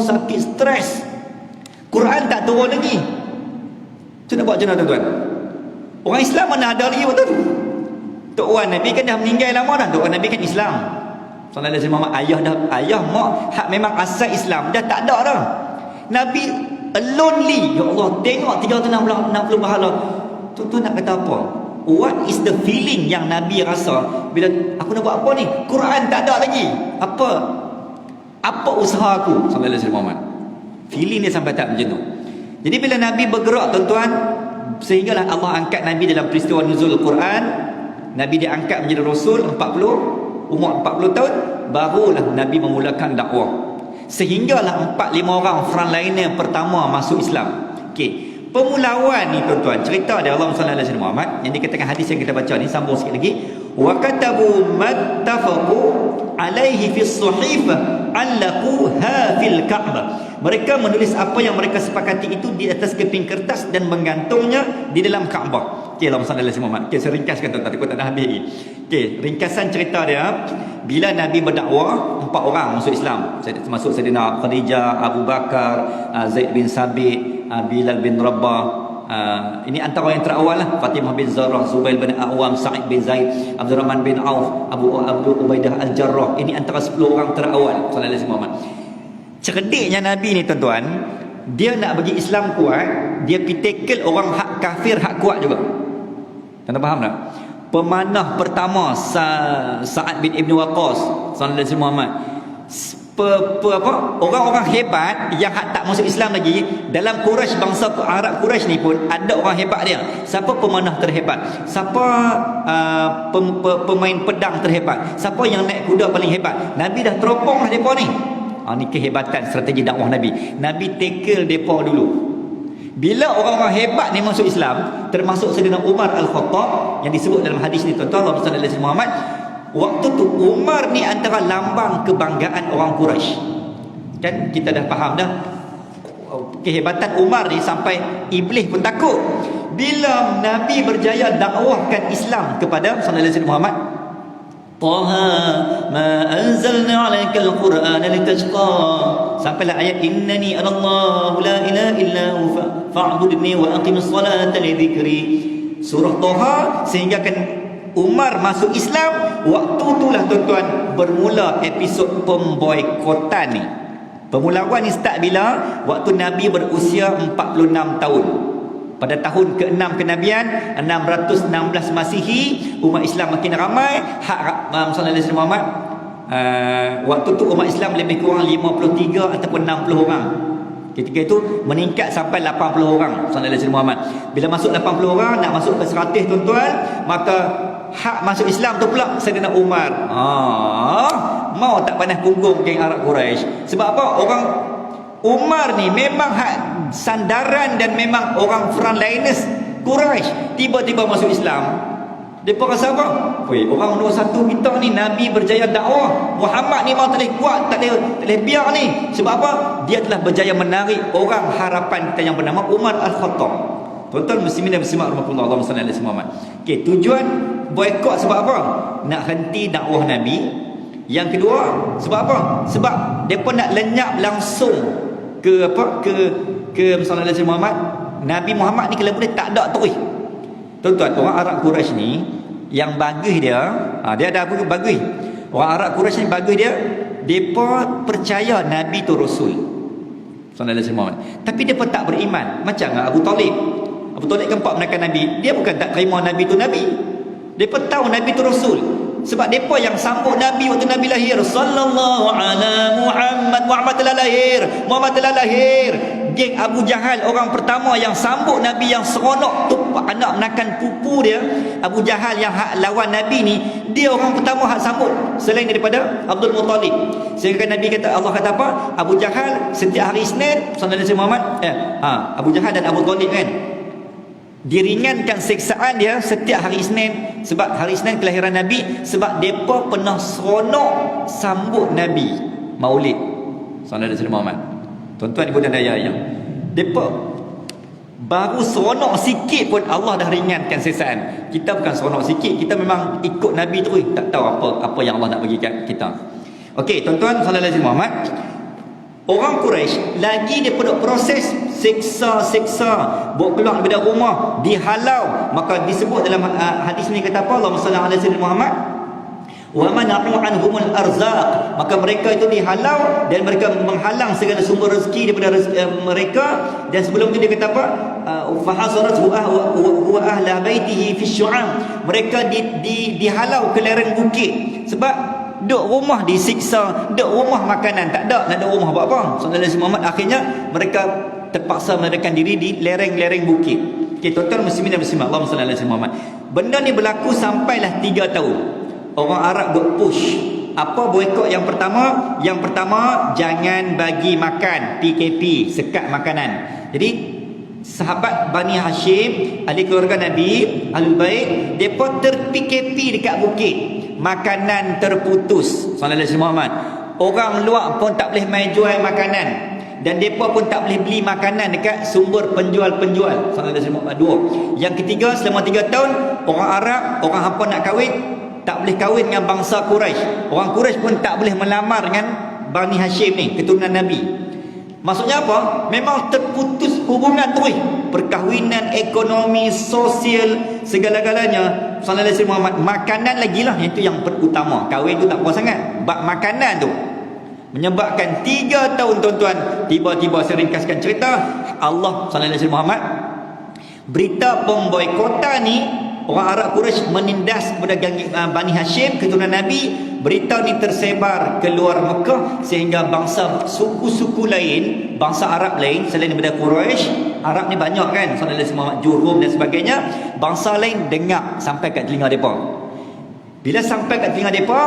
Sakit, stres. Quran tak turun lagi. Tu nak buat macam mana tuan-tuan? Orang Islam mana ada lagi betul? Tok Wan Nabi kan dah meninggal lama dah. Tok Wan Nabi kan Islam sallallahu alaihi wasallam. Ayah mak hak memang asal Islam dah tak ada dah. Nabi lonely. Ya Allah, tengok 360 berhala. Tuan-tuan nak kata apa? What is the feeling yang Nabi rasa bila aku nak buat apa ni? Quran tak ada lagi. Apa usaha aku? Sallallahu alaihi wasallam. Feeling dia sampai tak macam tu. Jadi bila Nabi bergerak tuan-tuan, sehinggalah Allah angkat Nabi dalam peristiwa nuzul Quran. Nabi diangkat menjadi Rasul 40, umur 40 tahun, barulah Nabi memulakan dakwah. Sehinggalah 4-5 orang frontliner pertama masuk Islam. Okey. Pemulawan ni tuan-tuan, cerita dia Allah sallallahu alaihi Muhammad yang dikatakan hadis yang kita baca ni, sambung sikit lagi. Wa katabu mattafaqu alaihi fi as-sahifah allaquha fil Ka'bah. Mereka menulis apa yang mereka sepakati itu di atas keping kertas dan menggantungnya di dalam Kaabah. Okey, Allah sallallahu alaihi Muhammad. Okey, saya ringkaskan tuan-tuan, takut tak ada habis lagi. Okey, ringkasan cerita dia, bila Nabi berdakwah, 4 orang masuk Islam. Termasuk Saidina Khadijah, Abu Bakar, Zaid bin Sabit, Bilal bin Rabah. Ini antara yang terawal lah. Fatimah bin Zarah, Zubair bin Awam, Sa'id bin Zaid, Abdurrahman bin Auf, Abu Ubaidah Al-Jarrah. Ini antara 10 orang terawal sallallahu alaihi Muhammad. Cerdiknya Nabi ni tuan-tuan, dia nak bagi Islam kuat, dia pitakel orang hak kafir hak kuat juga. Tuan-tuan faham tak? Pemanah pertama Sa'ad bin Ibn Waqqas sallallahu alaihi Muhammad. Orang-orang hebat yang tak masuk Islam lagi dalam Quraisy, bangsa Arab Quraisy ni pun ada orang hebat dia. Siapa pemanah terhebat? Siapa pemain pedang terhebat? Siapa yang naik kuda paling hebat? Nabi dah teropong lah depa ni. Ni kehebatan strategi dakwah Nabi. Nabi tackle depa dulu. Bila orang-orang hebat ni masuk Islam, termasuk Saidina Umar Al-Khattab yang disebut dalam hadis ni tuan-tuan, Allah sallallahu alaihi Muhammad, waktu tu Umar ni antara lambang kebanggaan orang Quraisy. Kan kita dah faham dah kehebatan Umar ni sampai iblis pun takut. Bila Nabi berjaya dakwahkan Islam kepada sallallahu alaihi Muhammad, Taha ma anzalna 'alaikal Qur'ana litashqa, sampailah ayat innani anallahu la ilaha illa hu fa'budni wa aqimis salata li dzikri. Surah Taha, sehingga kan Umar masuk Islam. Waktu itulah tuan-tuan bermula episod pemboikotan ni. Permulaan ni start bila? Waktu Nabi berusia 46 tahun. Pada tahun ke-6 kenabian, 616 Masihi, umat Islam makin ramai. Hak sallallahu alaihi Muhammad, waktu tu umat Islam lebih kurang 53 ataupun 60 orang. Ketika itu meningkat sampai 80 orang sallallahu alaihi Muhammad. Bila masuk 80 orang, nak masuk ke 100 tuan-tuan, maka hak masuk Islam tu pula Saidina Umar. Mau tak panas punggung geng Arab Quraisy. Sebab apa? Orang Umar ni memang hak sandaran dan memang orang frontliners Quraisy, tiba-tiba masuk Islam. Depa rasa apa? Orang nombor 1 kita ni, Nabi berjaya dakwah, Muhammad ni mau tak boleh kuat, tak boleh biar ni. Sebab apa? Dia telah berjaya menarik orang harapan kita yang bernama Umar Al-Khattab. Tuan-tuan muslimin dan muslimat rahmatullah, Allahumma salli alaihi Muhammad. Okey, tujuan boikot sebab apa? Nak henti dakwah Nabi. Yang kedua, sebab apa? Sebab depa nak lenyap langsung ke sallallahu alaihi Muhammad. Nabi Muhammad ni kalau boleh tak ada terus. Tuan-tuan, orang Arab Quraisy ni yang bagus dia, dia ada apa bagus. Orang Arab Quraisy ni bagus dia, depa percaya Nabi tu Rasul sallallahu alaihi Muhammad. Tapi depa tak beriman. Macam Abu Talib. Abu Talib kan menakan Nabi. Dia bukan tak terima Nabi tu Nabi. Depa tahu Nabi tu Rasul. Sebab depa yang sambut Nabi waktu Nabi lahir, sallallahu ala Muhammad, Muhammad telah lahir, Muhammad telah lahir. Geng Abu Jahal orang pertama yang sambut Nabi, yang seronok tupak anak menakan pupu dia. Abu Jahal yang hak lawan Nabi ni, dia orang pertama hak sambut selain daripada Abdul Muttalib. Sehingga Nabi kata, Allah kata apa? Abu Jahal setiap hari Isnin sallallahu alaihi Muhammad, Abu Jahal dan Abu Talib kan, diringankan siksaan dia setiap hari Isnin. Sebab hari Isnin kelahiran Nabi. Sebab mereka pernah seronok sambut Nabi Maulid sallallahu alaihi Muhammad. Tuan-tuan ibu dan ayah, mereka baru seronok sikit pun Allah dah ringankan siksaan. Kita bukan seronok sikit, kita memang ikut Nabi terus, tak tahu apa yang Allah nak bagi kat kita. Okey, tuan-tuan sallallahu alaihi Muhammad, orang Quraisy lagi dia pada proses siksa, bawa keluar daripada rumah, dihalau. Maka disebut dalam hadis ni kata apa? Allahumma salli ala sayyidina Muhammad, wa mana'u anhumul arzaq. Maka mereka itu dihalau dan mereka menghalang segala sumber rezeki daripada mereka. Dan sebelum itu dia kata apa? Fa hasarat huwa ahla baitihi fi syu'am. Mereka dihalau ke lereng bukit. Sebab duk rumah disiksa, duk rumah makanan tak ada, nak duk rumah buat apa? Sallallahu alaihi Muhammad, akhirnya mereka terpaksa melarikan diri di lereng-lereng bukit. Okey, tuan-tuan muslimin dan muslimat, Allahumma salli ala sayyidina Muhammad. Benda ni berlaku sampailah 3 tahun. Orang Arab duk push. Apa boikot yang pertama? Yang pertama, jangan bagi makan, PKP, sekat makanan. Jadi sahabat Bani Hashim, ahli keluarga Nabi, Ahlul Bait, depa ter-PKP dekat bukit. Makanan terputus. Sallallahu alaihi Muhammad. Orang luar pun tak boleh mai jual makanan. Dan depa pun tak boleh beli makanan dekat sumber penjual-penjual. Sallallahu alaihi Muhammad. Dua. Yang ketiga, selama 3 tahun, orang Arab, orang hampa nak kahwin, tak boleh kahwin dengan bangsa Quraisy. Orang Quraisy pun tak boleh melamar dengan Bani Hashim ni, keturunan Nabi. Maksudnya apa? Memang terputus hubungan tu. Perkahwinan, ekonomi, sosial, segala-galanya. Sallallahu alaihi Muhammad. Makanan lagi lah, itu yang utama. Kahwin tu tak apa sangat. Bab makanan tu menyebabkan 3 tahun tuan-tuan. Tiba-tiba saya ringkaskan cerita, Allah sallallahu alaihi Muhammad berita pemboikotan ni. Orang Arab Quraisy menindas kepada Bani Hashim, keturunan Nabi. Berita ni tersebar keluar Mekah sehingga bangsa suku-suku lain, bangsa Arab lain selain daripada Quraisy, Arab ni banyak kan, sallallahu alaihi wasallam, Jurhum dan sebagainya, bangsa lain dengar sampai kat telinga depa. Bila sampai kat telinga depa,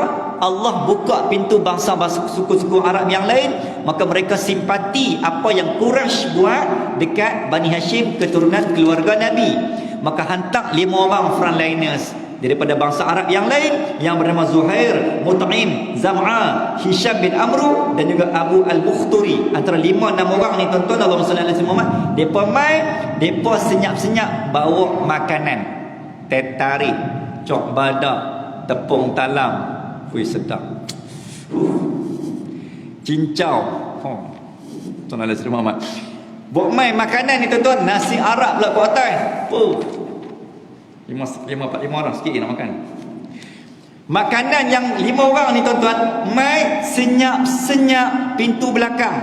Allah buka pintu bangsa suku-suku Arab yang lain, maka mereka simpati apa yang Quraisy buat dekat Bani Hashim, keturunan keluarga Nabi. Maka hantar 5 orang frontliners daripada bangsa Arab yang lain yang bernama Zuhair, Mut'im, Zam'a, Hisham bin Amru dan juga Abu Al-Bukhturi. Antara 5-6 orang ni tuan-tuan, Allahumma salli ala sayyidina Muhammad, depa mai, depa senyap-senyap bawa makanan. Teh tarik, cok badak, tepung talam. Ui, sedap. Cincau. Tuan-tuan ala sayyidina Muhammad. Buat mai makanan ni tuan-tuan, nasi Arab pula kat atas. 5-4-5 orang sikit nak makan. Makanan yang 5 orang ni tuan-tuan, mai senyap-senyap pintu belakang.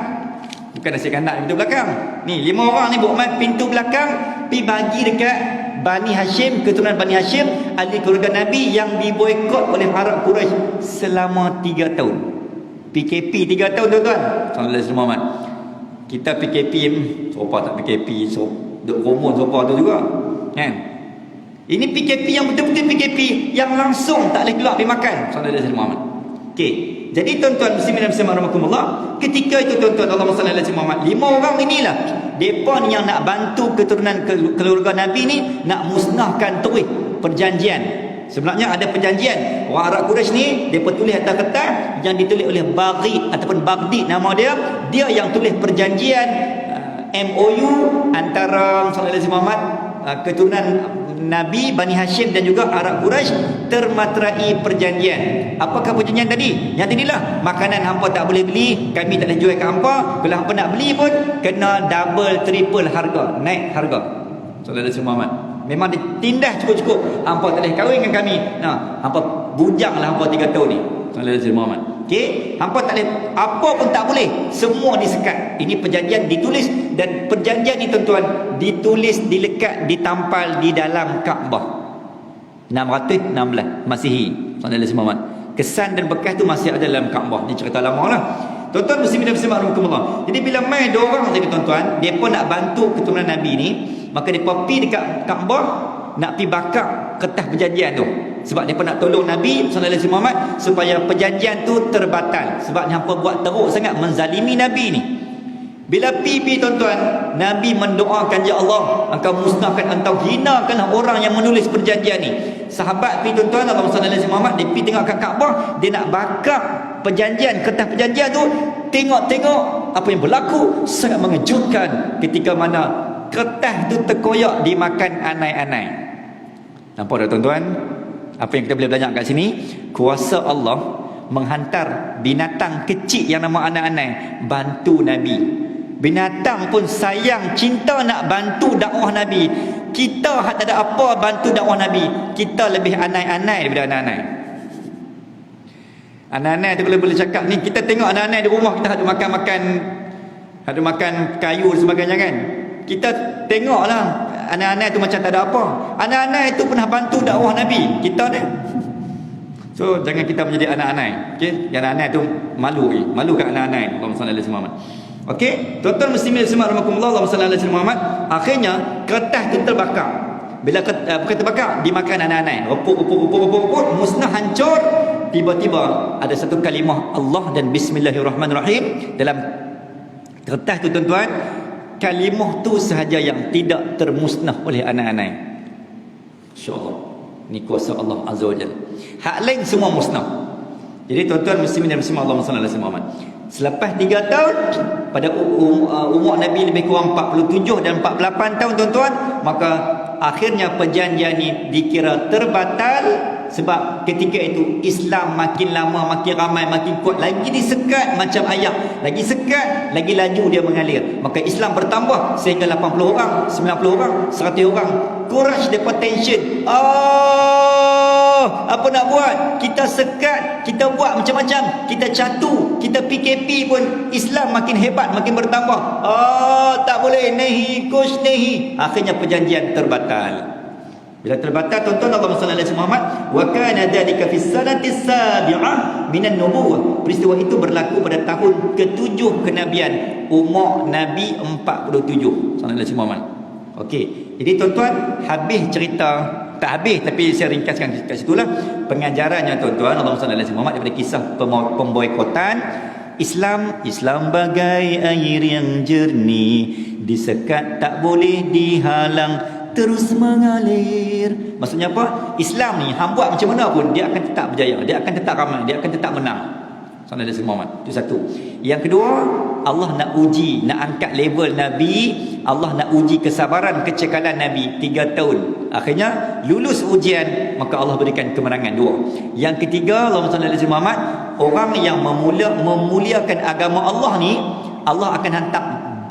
Bukan nasi kandak pintu belakang. Ni 5 orang ni buat mai pintu belakang, pi bagi dekat Bani Hashim, keturunan Bani Hashim, ahli keluarga Nabi yang diboikot oleh Arab Quraisy selama 3 tahun. PKP 3 tahun tuan-tuan. Sallallahu alaihi Muhammad. Kita PKP, sopa tak PKP, so duk romon sopa tu juga kan. Ini PKP yang betul-betul PKP yang langsung tak boleh keluar pergi makan. Sallallahu alaihi Muhammad. Okey. Jadi tuan-tuan muslimin dan muslimat rahimakumullah, ketika itu tuan-tuan, Allahumma salli ala sayyidina Muhammad, 5 orang inilah depa ni yang nak bantu keturunan keluarga Nabi ni nak musnahkan terus perjanjian. Sebenarnya ada perjanjian. Orang Arab Quraisy ni depa tulis atas kertas yang ditulis oleh Baghi ataupun Baghdad nama dia. Dia yang tulis perjanjian MOU antara sallallahu alaihi Muhammad, keturunan Nabi Bani Hashim dan juga Arab Quraisy, termaterai perjanjian. Apakah perjanjian tadi? Yang tadilah, makanan hampa tak boleh beli, kami tak boleh jual kat hampa. Kalau hampa nak beli pun kena double triple harga, naik harga. Sallallahu alaihi Muhammad. Memang ditindas cukup-cukup. Hampa tak boleh kahwin dengan kami. Nah, hampa bujanglah hampa 3 tahun ni. Sallallahu alaihi Muhammad. Okey, hampa tak boleh, apa pun tak boleh. Semua disekat. Ini perjanjian ditulis, dan perjanjian ni tuan-tuan ditulis, dilekat, ditampal di dalam Kaabah. 616 Masihi. Sallallahu alaihi Muhammad. Kesan dan bekas tu masih ada dalam Kaabah. Ni cerita lama lah. Tuan-tuan muslimin dan muslimat rahimakumullah. Jadi bila mai 2 orang tadi tuan-tuan, depa nak bantu keturunan Nabi ni, maka depa pi dekat Kaabah nak pi bakar kertas perjanjian tu. Sebab depa nak tolong Nabi sallallahu alaihi Muhammad supaya perjanjian tu terbatal. Sebab hampa buat teruk sangat menzalimi Nabi ni. Bila pi tuan-tuan, Nabi mendoakan, ya Allah, engkau musnahkan, engkau hinakanlah orang yang menulis perjanjian ni. Sahabat pi tuan-tuan, Allah sallallahu alaihi Muhammad, dia pi tengok kat Kaabah, dia nak bakar perjanjian, kertas perjanjian tu. Tengok apa yang berlaku sangat mengejutkan ketika mana kertas tu terkoyak dimakan anai-anai. Nampak tak tuan-tuan? Apa yang kita boleh belajar kat sini? Kuasa Allah menghantar binatang kecil yang nama anai-anai bantu Nabi. Binatang pun sayang, cinta nak bantu dakwah Nabi. Kita tak ada apa bantu dakwah Nabi. Kita lebih anai-anai daripada anak-anak. Anak-anak tu kalau boleh cakap ni, kita tengok anak-anak di rumah kita ada makan kayu dan sebagainya kan. Kita tengoklah anak-anak tu macam tak ada apa. Anak-anak itu pernah bantu dakwah Nabi. Kita ni. So jangan kita menjadi anak-anak. Okey, anak-anak tu malu kat anak-anak. Allahumma salli alaihi wasallam. Okey, tuan-tuan muslimin semua rahimakumullah, Allahumma salli ala sayyidina Muhammad. Akhirnya kertas tu terbakar. Bila bukan terbakar, dimakan anak-anak. Reput, musnah, hancur. Tiba-tiba ada satu kalimah Allah dan bismillahirrahmanirrahim dalam kertas tu tuan-tuan. Kalimah tu sahaja yang tidak termusnah oleh anak-anak. Insya-Allah. Ni kuasa Allah Azza wa Jalla. Hak lain semua musnah. Jadi tuan-tuan muslimin dan muslimat, Allahumma salli ala sayyidina Muhammad. Selepas 3 tahun, pada umur Nabi lebih kurang 47 dan 48 tahun tuan-tuan, maka akhirnya perjanjian ini dikira terbatal. Sebab ketika itu Islam makin lama, makin ramai, makin kuat, lagi disekat macam ayam, lagi sekat, lagi laju dia mengalir. Maka Islam bertambah sehingga 80 orang, 90 orang, 100 orang. Quraisy dapat tension. Apa nak buat? Kita sekat, kita buat macam-macam, kita catu, kita PKP pun Islam makin hebat, makin bertambah. Tak boleh, nahi kush nahi. Akhirnya perjanjian terbatal. Bila terbatal tuan-tuan, Allahumma salli ala sayyidina Muhammad, wa kana dzalika fi sanati sabi'ah minan nubuwah. Peristiwa itu berlaku pada tahun ke-7 kenabian, umur Nabi 47. Sallallahu alaihi wasallam. Okey. Jadi tuan-tuan, habis cerita, tak habis tapi saya ringkaskan kat situlah pengajarannya tuan-tuan. Allahumma salli ala sayyidina Muhammad daripada kisah pemboikotan Islam. Islam bagai air yang jernih, disekat tak boleh dihalang, terus mengalir. Maksudnya apa? Islam ni hang buat macam mana pun dia akan tetap berjaya, dia akan tetap ramai, dia akan tetap menang. Sallallahu alaihi wasallam. Itu satu. Yang kedua, Allah nak uji, nak angkat level Nabi. Allah nak uji kesabaran, kecekalan Nabi 3 tahun. Akhirnya lulus ujian, maka Allah berikan kemenangan 2. Yang ketiga, Allahumma salli ala sayyidina Muhammad, orang yang memuliakan agama Allah ni, Allah akan hantar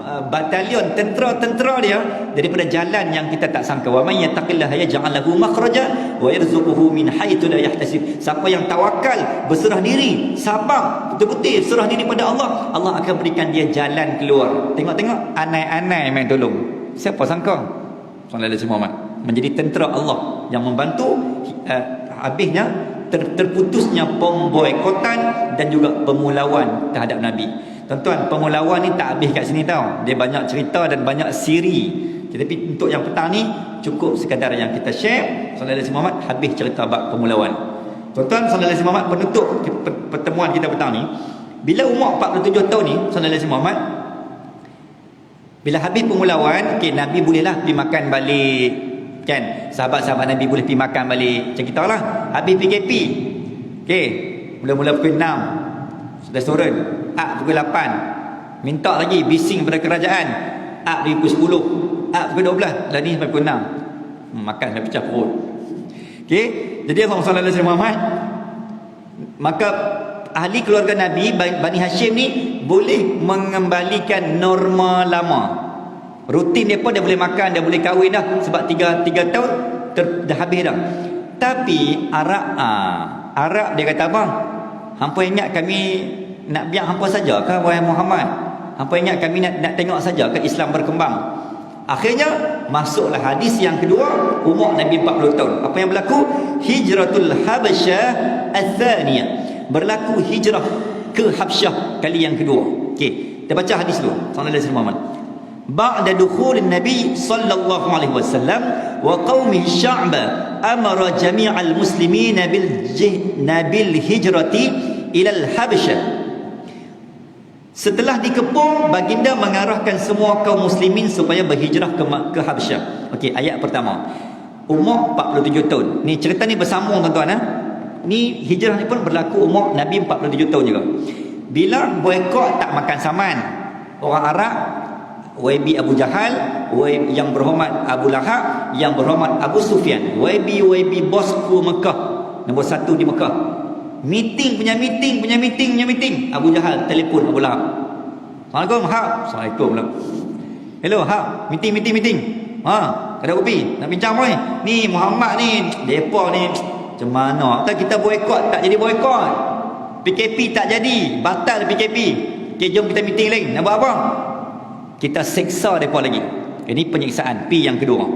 batalion tentera-tentera dia daripada jalan yang kita tak sangka. Wa may yattaqillaha yaj'al lahu makhraja wa yarzuquhu min haitsu la yahtasib. Siapa yang tawakal, berserah diri, sabar, betul-betul serah diri pada Allah, Allah akan berikan dia jalan keluar. Tengok-tengok anai-anai main tolong. Siapa sangka? Sallallahu alaihi wasallam menjadi tentera Allah yang membantu habisnya terputusnya pemboikotan dan juga pemulawan terhadap Nabi. Tuan-tuan, pemulawan ni tak habis kat sini tau. Dia banyak cerita dan banyak siri. Tapi untuk yang petang ni cukup sekadar yang kita share. Sallallahu alaihi wasallam habis cerita bab pemulawan. Tuan-tuan, sallallahu alaihi wasallam penutup pertemuan kita petang ni, bila umur 47 tahun ni, sallallahu alaihi wasallam bila habis pemulawan, okey, Nabi bolehlah pergi makan balik. Kan? Sahabat-sahabat Nabi boleh pergi makan balik. Macam kita lah. Habis PKP. Okey, mula-mula pukul 6 sudah turun. Pukul 8 minta lagi bising pada kerajaan. Di pukul 10, pukul 12, dah ni sampai pukul 6. Makan sampai pecah perut. Okey, jadi Allah sallallahu alaihi wasallam, maka ahli keluarga Nabi Bani Hashim ni boleh mengembalikan norma lama. Rutin dia pun dia boleh makan, dia boleh kahwin dah sebab 3 tahun dah habis dah. Tapi Arab dia kata apa? Hampa ingat kami nak biar hampa saja ke wahai Muhammad? Hampa ingat kami nak tengok saja ke Islam berkembang? Akhirnya masuklah hadis yang kedua, umur Nabi 40 tahun. Apa yang berlaku? Hijratul Habasyah ats-tsaniyah. Berlaku hijrah ke Habsyah kali yang kedua. Okey, kita baca hadis dulu. Sallallahu alaihi wasallam. Ba'da dukhul Nabi sallallahu alaihi wasallam wa qaumi Sya'ba amara jami'al muslimina bil hijrati ila al-Habsyah. Setelah dikepung, baginda mengarahkan semua kaum muslimin supaya berhijrah ke Habsyah. Okey, ayat pertama. Umur 47 tahun. Ni cerita ni bersambung tuan-tuan. Ni hijrah ni pun berlaku umur Nabi 47 tahun juga. Bila boikot tak makan saman, orang Arab, YB Abu Jahal, yang berhormat Abu Lahab, yang berhormat Abu Sufyan, YB bosku Mekah, nombor 1 di Mekah. Meeting. Abu Jahal telefon Abu Lahab. Assalamualaikum, Hab. Assalamualaikum. Hello, Hab. Meeting. Ada kopi. Nak bincang apa ni? Ni Muhammad ni, depa ni macam mana? Kita boikot tak jadi boikot. PKP tak jadi, batal PKP. Okay, jom kita meeting lain. Nak buat apa? Kita seksa mereka lagi. Ini penyiksaan P yang kedua.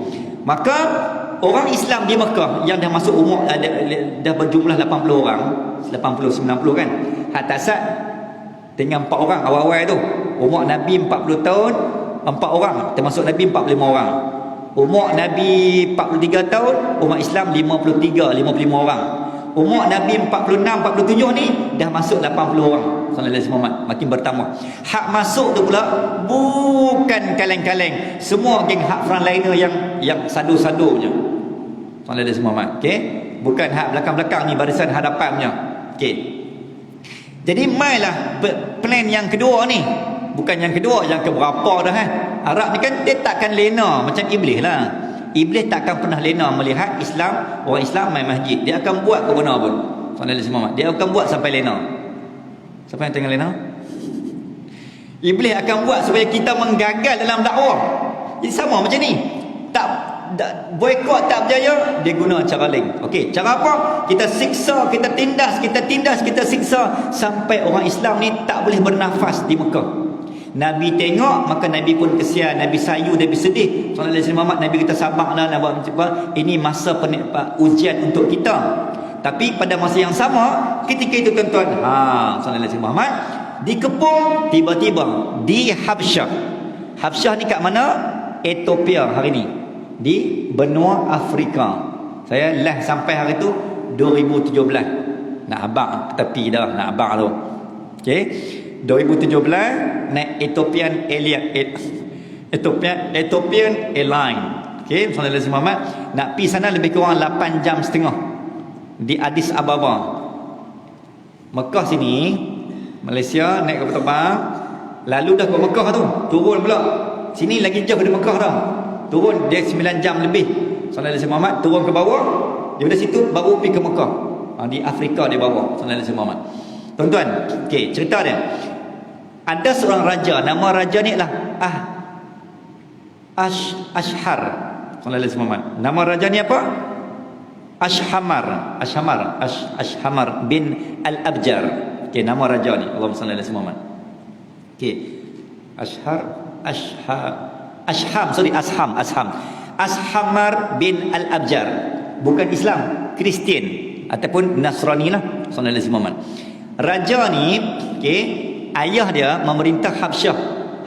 Maka orang Islam di Mekah yang dah masuk umur dah berjumlah 80 orang, 80-90 kan. Hak tak sat Tinggal 4 orang awal-awal tu. Umur Nabi 40 tahun, 4 orang, termasuk Nabi 45 orang. Umur Nabi 43 tahun, umat Islam 53, 55 orang. Umur Nabi 46, 47 ni dah masuk 80 orang. Sallallahu alaihi wasallam, makin bertambah. Hak masuk tu pula bukan kaleng-kaleng. Semua geng hak frontliner yang sadu-sadu punya. Sallallahu alaihi wasallam. Okey. Bukan hak belakang-belakang ni, barisan hadapan punya. Okey. Jadi mailah plan yang kedua ni. Bukan yang kedua, yang keberapa dah Arab ni kan dia takkan lena macam iblis lah. Iblis takkan pernah lena melihat Islam, orang Islam main masjid. Dia akan buat ke mana pun. Sallallahu alaihi wasallam. Dia akan buat sampai lena. Siapa yang tengah lena? Iblis akan buat supaya kita menggagal dalam dakwah. Jadi sama macam ni. Tak boikot tak berjaya, dia guna cara lain. Okey, cara apa? Kita siksa, kita tindas, kita siksa sampai orang Islam ni tak boleh bernafas di Mekah. Nabi tengok, maka Nabi pun kesian, Nabi sayu, Nabi sedih. Sallallahu alaihi wasallam, Nabi kata sabarlah, ini masa ujian untuk kita. Tapi pada masa yang sama, ketika itu tuan-tuan, sallallahu alaihi wasallam dikepung tiba-tiba di Habsyah. Habsyah ni kat mana? Ethiopia hari ni. Di benua Afrika. Saya lah sampai hari tu 2017. Nak abang tepi dah, nak abang tu. Okey. 2017 naik Ethiopian Airline. Okey, sallallahu alaihi wasallam nak pi sana lebih kurang 8 jam setengah di Addis Ababa. Mekah sini, Malaysia naik kapal terbang, lalu dah ke Mekah tu, turun pula. Sini lagi jauh dari Mekah dah. Turun dia 9 jam lebih. Sallallahu alaihi wasallam turun ke bawah, daripada situ baru pergi ke Mekah. Di Afrika dia bawah. Sallallahu alaihi wasallam. Tuan-tuan, okey, cerita dia. Ada seorang raja, nama raja ni lah Ashhar. Sallallahu alaihi wasallam. Nama raja ni apa? Ashhamar bin Al-Abjar. Okey, nama raja ni. Allahumma salli alaihi wasallam. Okey. Ashamar bin Al-Abjar. Bukan Islam, Kristian ataupun Nasrani lah. Sallallahu alaihi wasallam. Raja ni, okey, ayah dia memerintah Habsyah.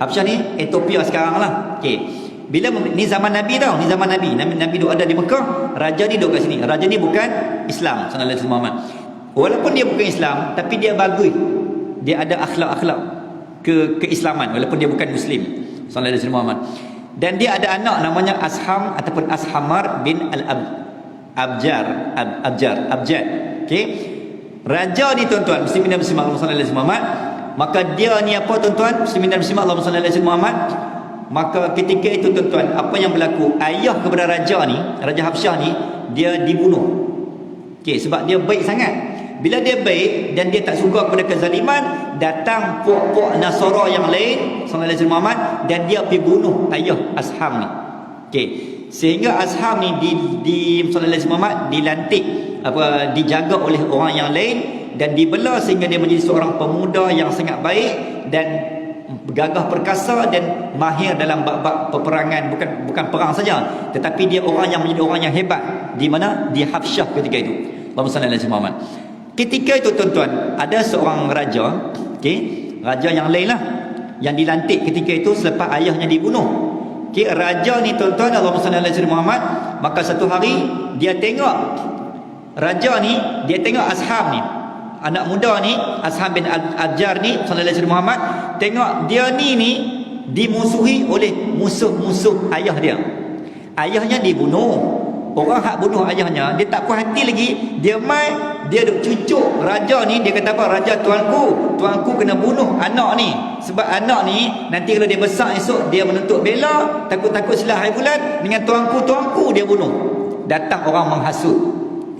Habsyah ni Ethiopia sekarang lah. Okey. Bila ni zaman Nabi tau, ni zaman Nabi. Nabi duk ada di Mekah, raja ni duk kat sini. Raja ni bukan Islam, sallallahu alaihi wasallam. Walaupun dia bukan Islam, tapi dia bagus. Dia ada akhlak-akhlak keislaman walaupun dia bukan Muslim, sallallahu alaihi wasallam. Dan dia ada anak namanya Asham ataupun Ashamar bin Al-Abjar. Okey. Raja ni tuan-tuan, muslimin dan muslimat sallallahu alaihi wasallam. Maka dia ni apa tuan-tuan? Muslimin dan muslimat sallallahu alaihi wasallam. Maka ketika itu tuan-tuan, apa yang berlaku? Ayah kepada raja ni, Raja Habsyah ni, dia dibunuh. Okey, sebab dia baik sangat. Bila dia baik dan dia tak suka kepada kezaliman, datang puak-puak Nasara yang lain sallallahu alaihi wasallam dan dia pergi bunuh ayah Asham ni. Okey, sehingga Asham ni di sallallahu alaihi wasallam dilantik dijaga oleh orang yang lain dan dibela sehingga dia menjadi seorang pemuda yang sangat baik dan gagah perkasa dan mahir dalam bab-bab peperangan, bukan perang saja, tetapi dia orang yang menjadi orang yang hebat di mana? Di Habsyah ketika itu. Allahumma salli alaihi wasallam. Ketika itu tuan-tuan, ada seorang raja, okey, raja yang lain lah yang dilantik ketika itu selepas ayahnya dibunuh. Okey, raja ni tuan-tuan, Allahumma salli alaihi wasallam, maka satu hari dia tengok raja ni, dia tengok Asham ni, anak muda ni, Asham bin Al-Abjar ni sallallahu alaihi wasallam, tengok dia ni dimusuhi oleh musuh-musuh ayah dia. Ayahnya dibunuh. Orang hak bunuh ayahnya, dia tak puas hati lagi, dia duk cucuk raja ni. Dia kata apa? Raja, tuanku kena bunuh anak ni, sebab anak ni nanti kalau dia besar esok dia menuntut bela, takut-takut silah hari bulan dengan tuanku dia bunuh. Datang orang menghasut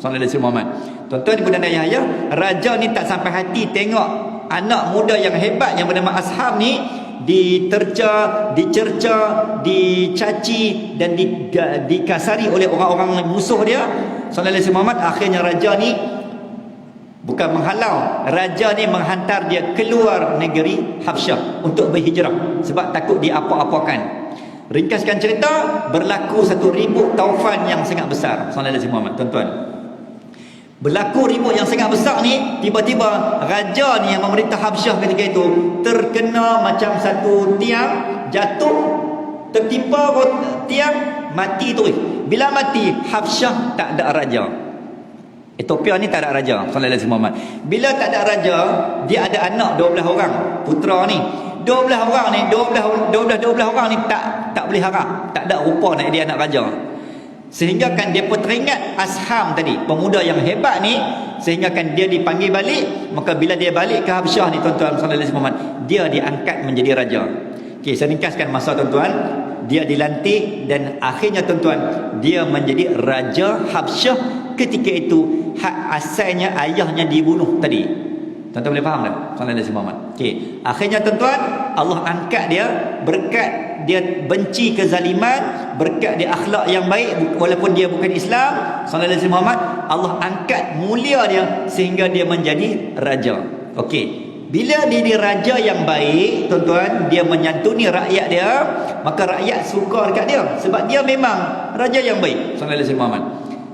sallallahu alaihi wasallam. Tuan-tuan ibu dan ayah, raja ni tak sampai hati tengok anak muda yang hebat yang bernama Asham ni diterca, dicerca, dicaci dan dikasari oleh orang-orang musuh dia sallallahu alaihi wasallam. Akhirnya raja ni bukan menghalau, raja ni menghantar dia keluar negeri Habsyah untuk berhijrah sebab takut diapa-apakan. Ringkaskan cerita, berlaku satu ribut taufan yang sangat besar sallallahu alaihi wasallam. Tuan-tuan, Berlaku ribut yang sangat besar ni, tiba-tiba raja ni yang memerintah Habsyah ketika itu terkena macam satu tiang jatuh, tertimpa tiang, mati tu. Bila mati, Habsyah tak ada raja. Ethiopia ni tak ada raja, sallallahu alaihi wasallam. Bila tak ada raja, dia ada anak 12 orang, putera ni. 12 orang ni, 12 orang ni tak boleh harap, tak ada rupa nak dia anak raja. Sehingga kan dia pun teringat Asham tadi, pemuda yang hebat ni, sehingga kan dia dipanggil balik. Maka bila dia balik ke Habsyah ni tuan-tuan sallallahu alaihi wasallam, dia diangkat menjadi raja. Okey, saya ringkaskan masa tuan-tuan. Dia dilantik dan akhirnya tuan-tuan, dia menjadi raja Habsyah ketika itu. Hak asalnya ayahnya dibunuh tadi. Tuan-tuan boleh faham tak? Sallallahu alaihi wasallam. Okey, akhirnya tuan-tuan, Allah angkat dia berkat dia benci kezaliman, berkat dia akhlak yang baik walaupun dia bukan Islam. Sallallahu alaihi wasallam, Allah angkat mulia dia sehingga dia menjadi raja. Okey. Bila dia raja yang baik, tuan-tuan, dia menyantuni rakyat dia, maka rakyat suka dekat dia sebab dia memang raja yang baik. Sallallahu alaihi wasallam.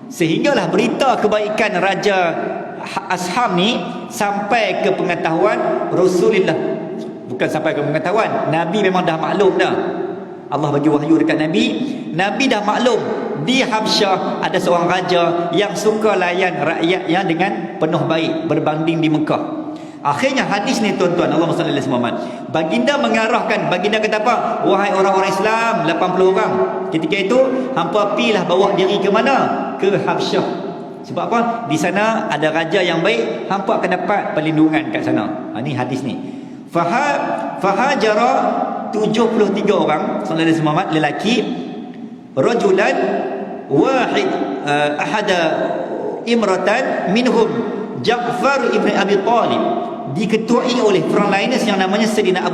Sehinggalah berita kebaikan raja Asham ni sampai ke pengetahuan Rasulullah. Bukan sampai ke pengetahuan, Nabi memang dah maklum dah. Allah bagi wahyu dekat Nabi. Nabi dah maklum di Habsyah ada seorang raja yang suka layan rakyatnya dengan penuh baik berbanding di Mekah. Akhirnya hadis ni tuan-tuan, Allahumma salli alaihi wasallam, baginda mengarahkan, baginda kata apa? Wahai orang-orang Islam 80 orang, ketika itu hampa pilah bawa diri ke mana? Ke Habsyah. Sebab apa? Di sana ada raja yang baik, hampa akan dapat perlindungan kat sana. Ni hadis ni. Fahajara 73 orang sallallahu alaihi wasallam lelaki, rajulan wahid ahada imratan minhum Ja'far ibn Abi Talib, diketuai oleh frontliners yang namanya Sayyidina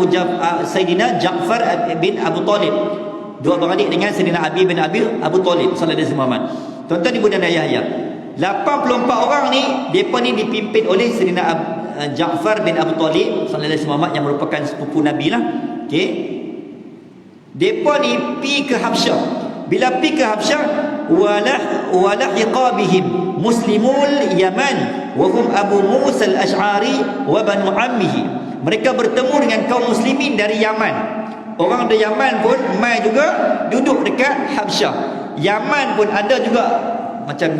Ja'far bin Abu Talib, dua beradik dengan Sayyidina Ali bin Abu Talib sallallahu alaihi wasallam. Tuan-tuan ibu dan ayah, 84 orang ni, depa ni dipimpin oleh Sayyidina Ja'far bin Abu Talib sallallahu alaihi wasallam yang merupakan sepupu Nabi lah. Okey. Depa ni pi ke Habsyah. Bila pi ke Habsyah, walahiqa bihim muslimul Yaman wa hum Abu Musa al-Ash'ari wa banu ammihi. Mereka bertemu dengan kaum muslimin dari Yaman. Orang dari Yaman pun mai juga duduk dekat Habsyah. Yaman pun ada juga macam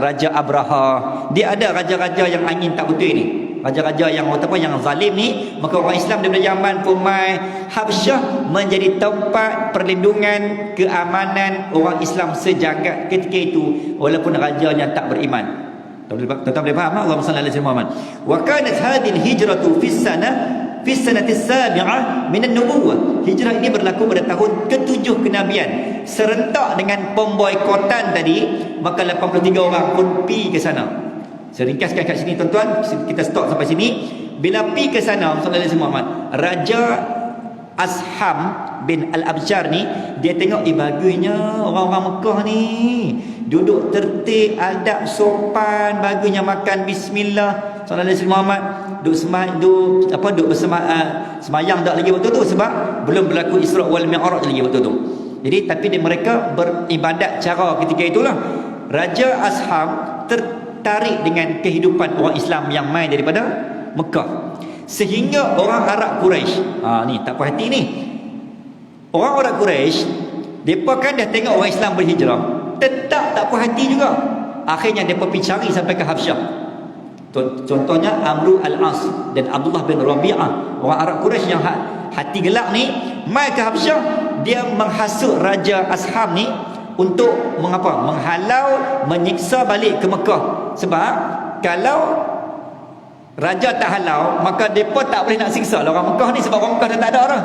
Raja Abraha. Dia ada raja-raja yang angin tak betul ni, raja-raja yang yang zalim ni. Maka orang Islam daripada Yaman pun mai. Habsyah menjadi tempat perlindungan, keamanan orang Islam sejagat ketika itu walaupun rajanya tak beriman. Tuan-tuan boleh faham? Allahumma salli alaihi wasallam. Wa kanat hadhihi hijratu fi sanati as-sabi'ah min an-nubuwah. Hijrah ini berlaku pada tahun ke-7 kenabian. Serentak dengan pemboikotan tadi, maka 83 orang pun pi ke sana. Saya ringkaskan kat sini tuan-tuan, kita stop sampai sini. Bila pi ke sana sallallahu alaihi wasallam, Raja Asham bin Al-Abjar ni, dia tengok bagusnya orang-orang Mekah ni duduk tertib, adab sopan, bagusnya makan bismillah sallallahu alaihi wasallam, duduk semayang tak lagi waktu tu sebab belum berlaku Isra wal Mi'raj lagi waktu tu. Jadi tapi mereka beribadat cara ketika itulah. Raja Asham tertarik dengan kehidupan orang Islam yang mai daripada Mekah. Sehingga orang Arab Quraisy, ni tak puas hati ni. Orang Arab Quraisy, depa kan dah tengok orang Islam berhijrah, tetap tak puas hati juga. Akhirnya depa pergi cari sampai ke Habsyah. Contohnya Amru al-As dan Abdullah bin Rabi'ah, orang Arab Quraisy yang hati gelap ni, mai ke Habsyah. Dia menghasut Raja Asham ni untuk menghalau, menyiksa balik ke Mekah. Sebab kalau raja tak halau, maka mereka tak boleh nak siksa lah orang Mekah ni, sebab orang Mekah dah tak ada orang.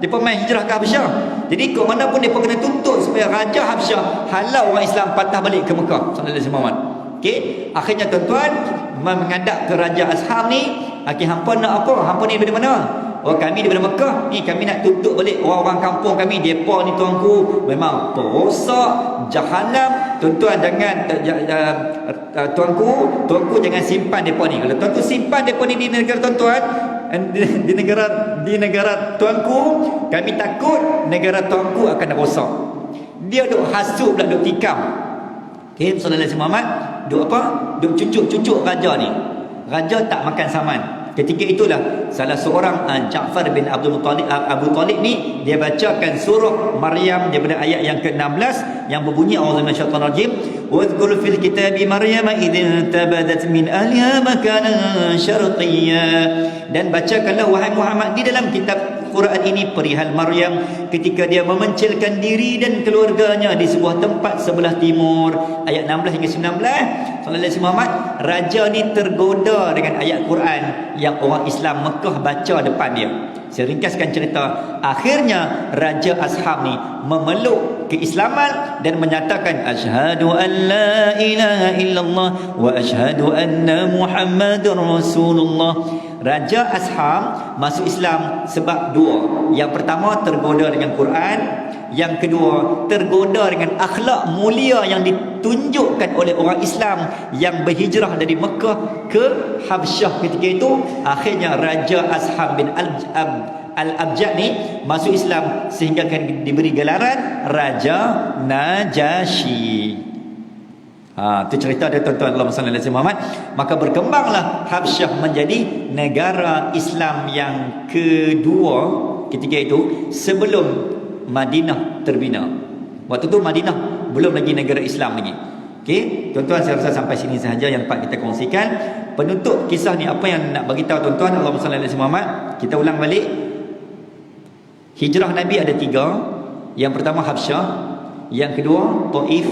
Mereka main hijrah ke Habsyah. Jadi ke mana pun mereka kena tuntut supaya Raja Habsyah halau orang Islam patah balik ke Mekah sallallahu alaihi wasallam. Okey, akhirnya tuan-tuan menghadap ke Raja Asham ni. Hampa nak apa? Hampa ni dari mana? Oh, kami daripada Mekah. Ni kami nak tuntut balik orang-orang kampung kami. Depa ni tuanku memang perosak, jahanam. Tuan-tuan jangan tuanku jangan simpan depa ni. Kalau tuanku simpan depa ni di negara tuan-tuan, di negara tuanku, kami takut negara tuanku akan rosak. Dia duk hasut pula, duk tikam. Okey, sallallahu alaihi wasallam duk apa? Duk cucuk-cucuk raja ni. Raja tak makan saman. Ketika itulah salah seorang Ja'far bin Abu Talib ni, dia bacakan surah Maryam daripada ayat yang ke-16 yang berbunyi a'udzu minasyaitonir rajim wadhkur fil kitabi Maryam idh tabadat min ahliha makanan syarqiyya, dan bacakanlah wahai Muhammad di dalam kitab Quran ini perihal Maryam ketika dia memencilkan diri dan keluarganya di sebuah tempat sebelah timur. Ayat 16 hingga 19. Sallallahu alaihi Muhammad, raja ni tergoda dengan ayat Quran yang orang Islam Mekah baca depan dia. Saya ringkaskan cerita. Akhirnya Raja Ashab ni memeluk keislaman dan menyatakan asyhadu an la ilaha illallah wa asyhadu anna Muhammadar Rasulullah. Raja Ashab masuk Islam sebab dua. Yang pertama, tergoda dengan Quran. Yang kedua, tergoda dengan akhlak mulia yang ditunjukkan oleh orang Islam yang berhijrah dari Mekah ke Habsyah ketika itu. Akhirnya Raja Ashab bin Al-Abjad ni masuk Islam sehingga akan diberi gelaran Raja Najasyi. Itu cerita dia tuan-tuan, Allahumma salli ala Muhammad. Maka berkembanglah Habsyah menjadi negara Islam yang kedua ketika itu sebelum Madinah terbina. Waktu tu Madinah belum lagi negara Islam lagi. Okey, tuan-tuan, saya rasa sampai sini sahaja yang dapat kita kongsikan. Penutup kisah ni apa yang nak bagi tahu tuan-tuan, Allahumma salli ala Muhammad. Kita ulang balik. Hijrah Nabi ada 3. Yang pertama Habsyah, yang kedua Taif,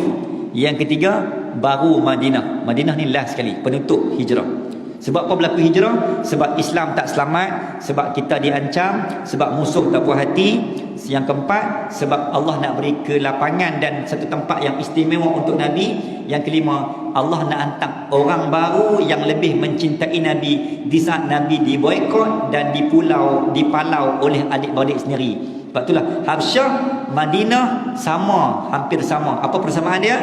yang ketiga baru Madinah. Madinah ni last sekali penutup hijrah. Sebab apa berlaku hijrah? Sebab Islam tak selamat, sebab kita diancam, sebab musuh tak puas hati. Yang keempat, sebab Allah nak beri kelapangan dan satu tempat yang istimewa untuk Nabi. Yang kelima, Allah nak hantar orang baru yang lebih mencintai Nabi di saat Nabi diboikot dan dipalau oleh adik-beradik sendiri. Sebab itulah Habsyah, Madinah sama, hampir sama. Apa persamaan dia?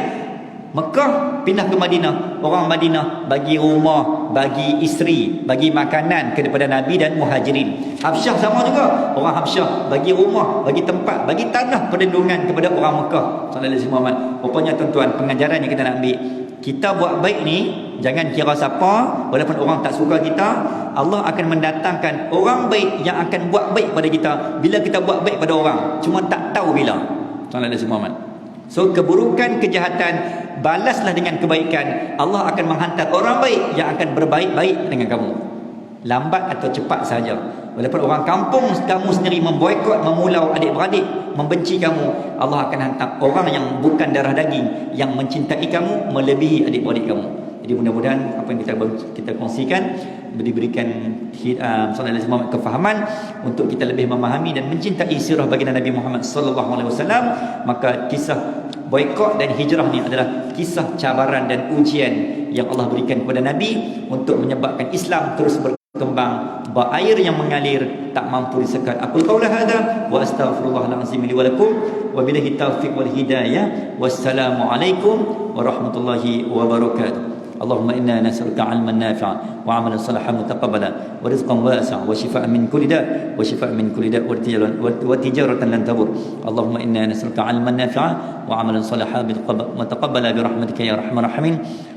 Mekah pindah ke Madinah. Orang Madinah bagi rumah, bagi isteri, bagi makanan kepada Nabi dan Muhajirin. Habsyah sama juga. Orang Habsyah bagi rumah, bagi tempat, bagi tanah perlindungan kepada orang Mekah. Sallallahu alaihi wasallam. Rupanya tuan-tuan, pengajaran yang kita nak ambil, kita buat baik ni jangan kira siapa, walaupun orang tak suka kita, Allah akan mendatangkan orang baik yang akan buat baik pada kita bila kita buat baik pada orang, cuma tak tahu bila. Sallallahu alaihi wasallam. So keburukan, kejahatan, balaslah dengan kebaikan. Allah akan menghantar orang baik yang akan berbaik-baik dengan kamu, lambat atau cepat saja. Walaupun orang kampung kamu sendiri memboikot, memulau adik-beradik, membenci kamu, Allah akan hantar orang yang bukan darah daging yang mencintai kamu melebihi adik-beradik kamu. Jadi mudah-mudahan apa yang kita kongsikan diberikan kefahaman untuk kita lebih memahami dan mencintai sirah baginda Nabi Muhammad sallallahu alaihi wasallam. Maka kisah boikot dan hijrah ni adalah kisah cabaran dan ujian yang Allah berikan kepada Nabi untuk menyebabkan Islam terus berkembang. Air yang mengalir tak mampu disekat. Aku qaula hadza wa astaghfirullahal azim li wa lakum wa billahi taufiq wal hidayah. Wassalamu alaikum warahmatullahi wabarakatuh. اللهم إنا نسألك علما نافعا وعملا صالحا متقبلا ورزقا واسعا وشفاء من كل داء وتجارة لن تبور. اللهم إنا نسألك علما نافعا وعملا صالحا متقبلا برحمتك يا أرحم الراحمين.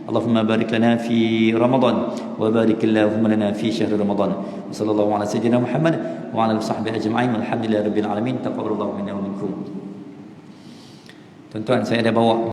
اللهم بارك لنا في رمضان وبارك اللهم لنا في شهر رمضان. وصلى الله على سيدنا محمد وعلى آله وصحبه أجمعين والحمد لله رب العالمين. تقبل الله منا ومنكم. Tuan-tuan, saya ada bawa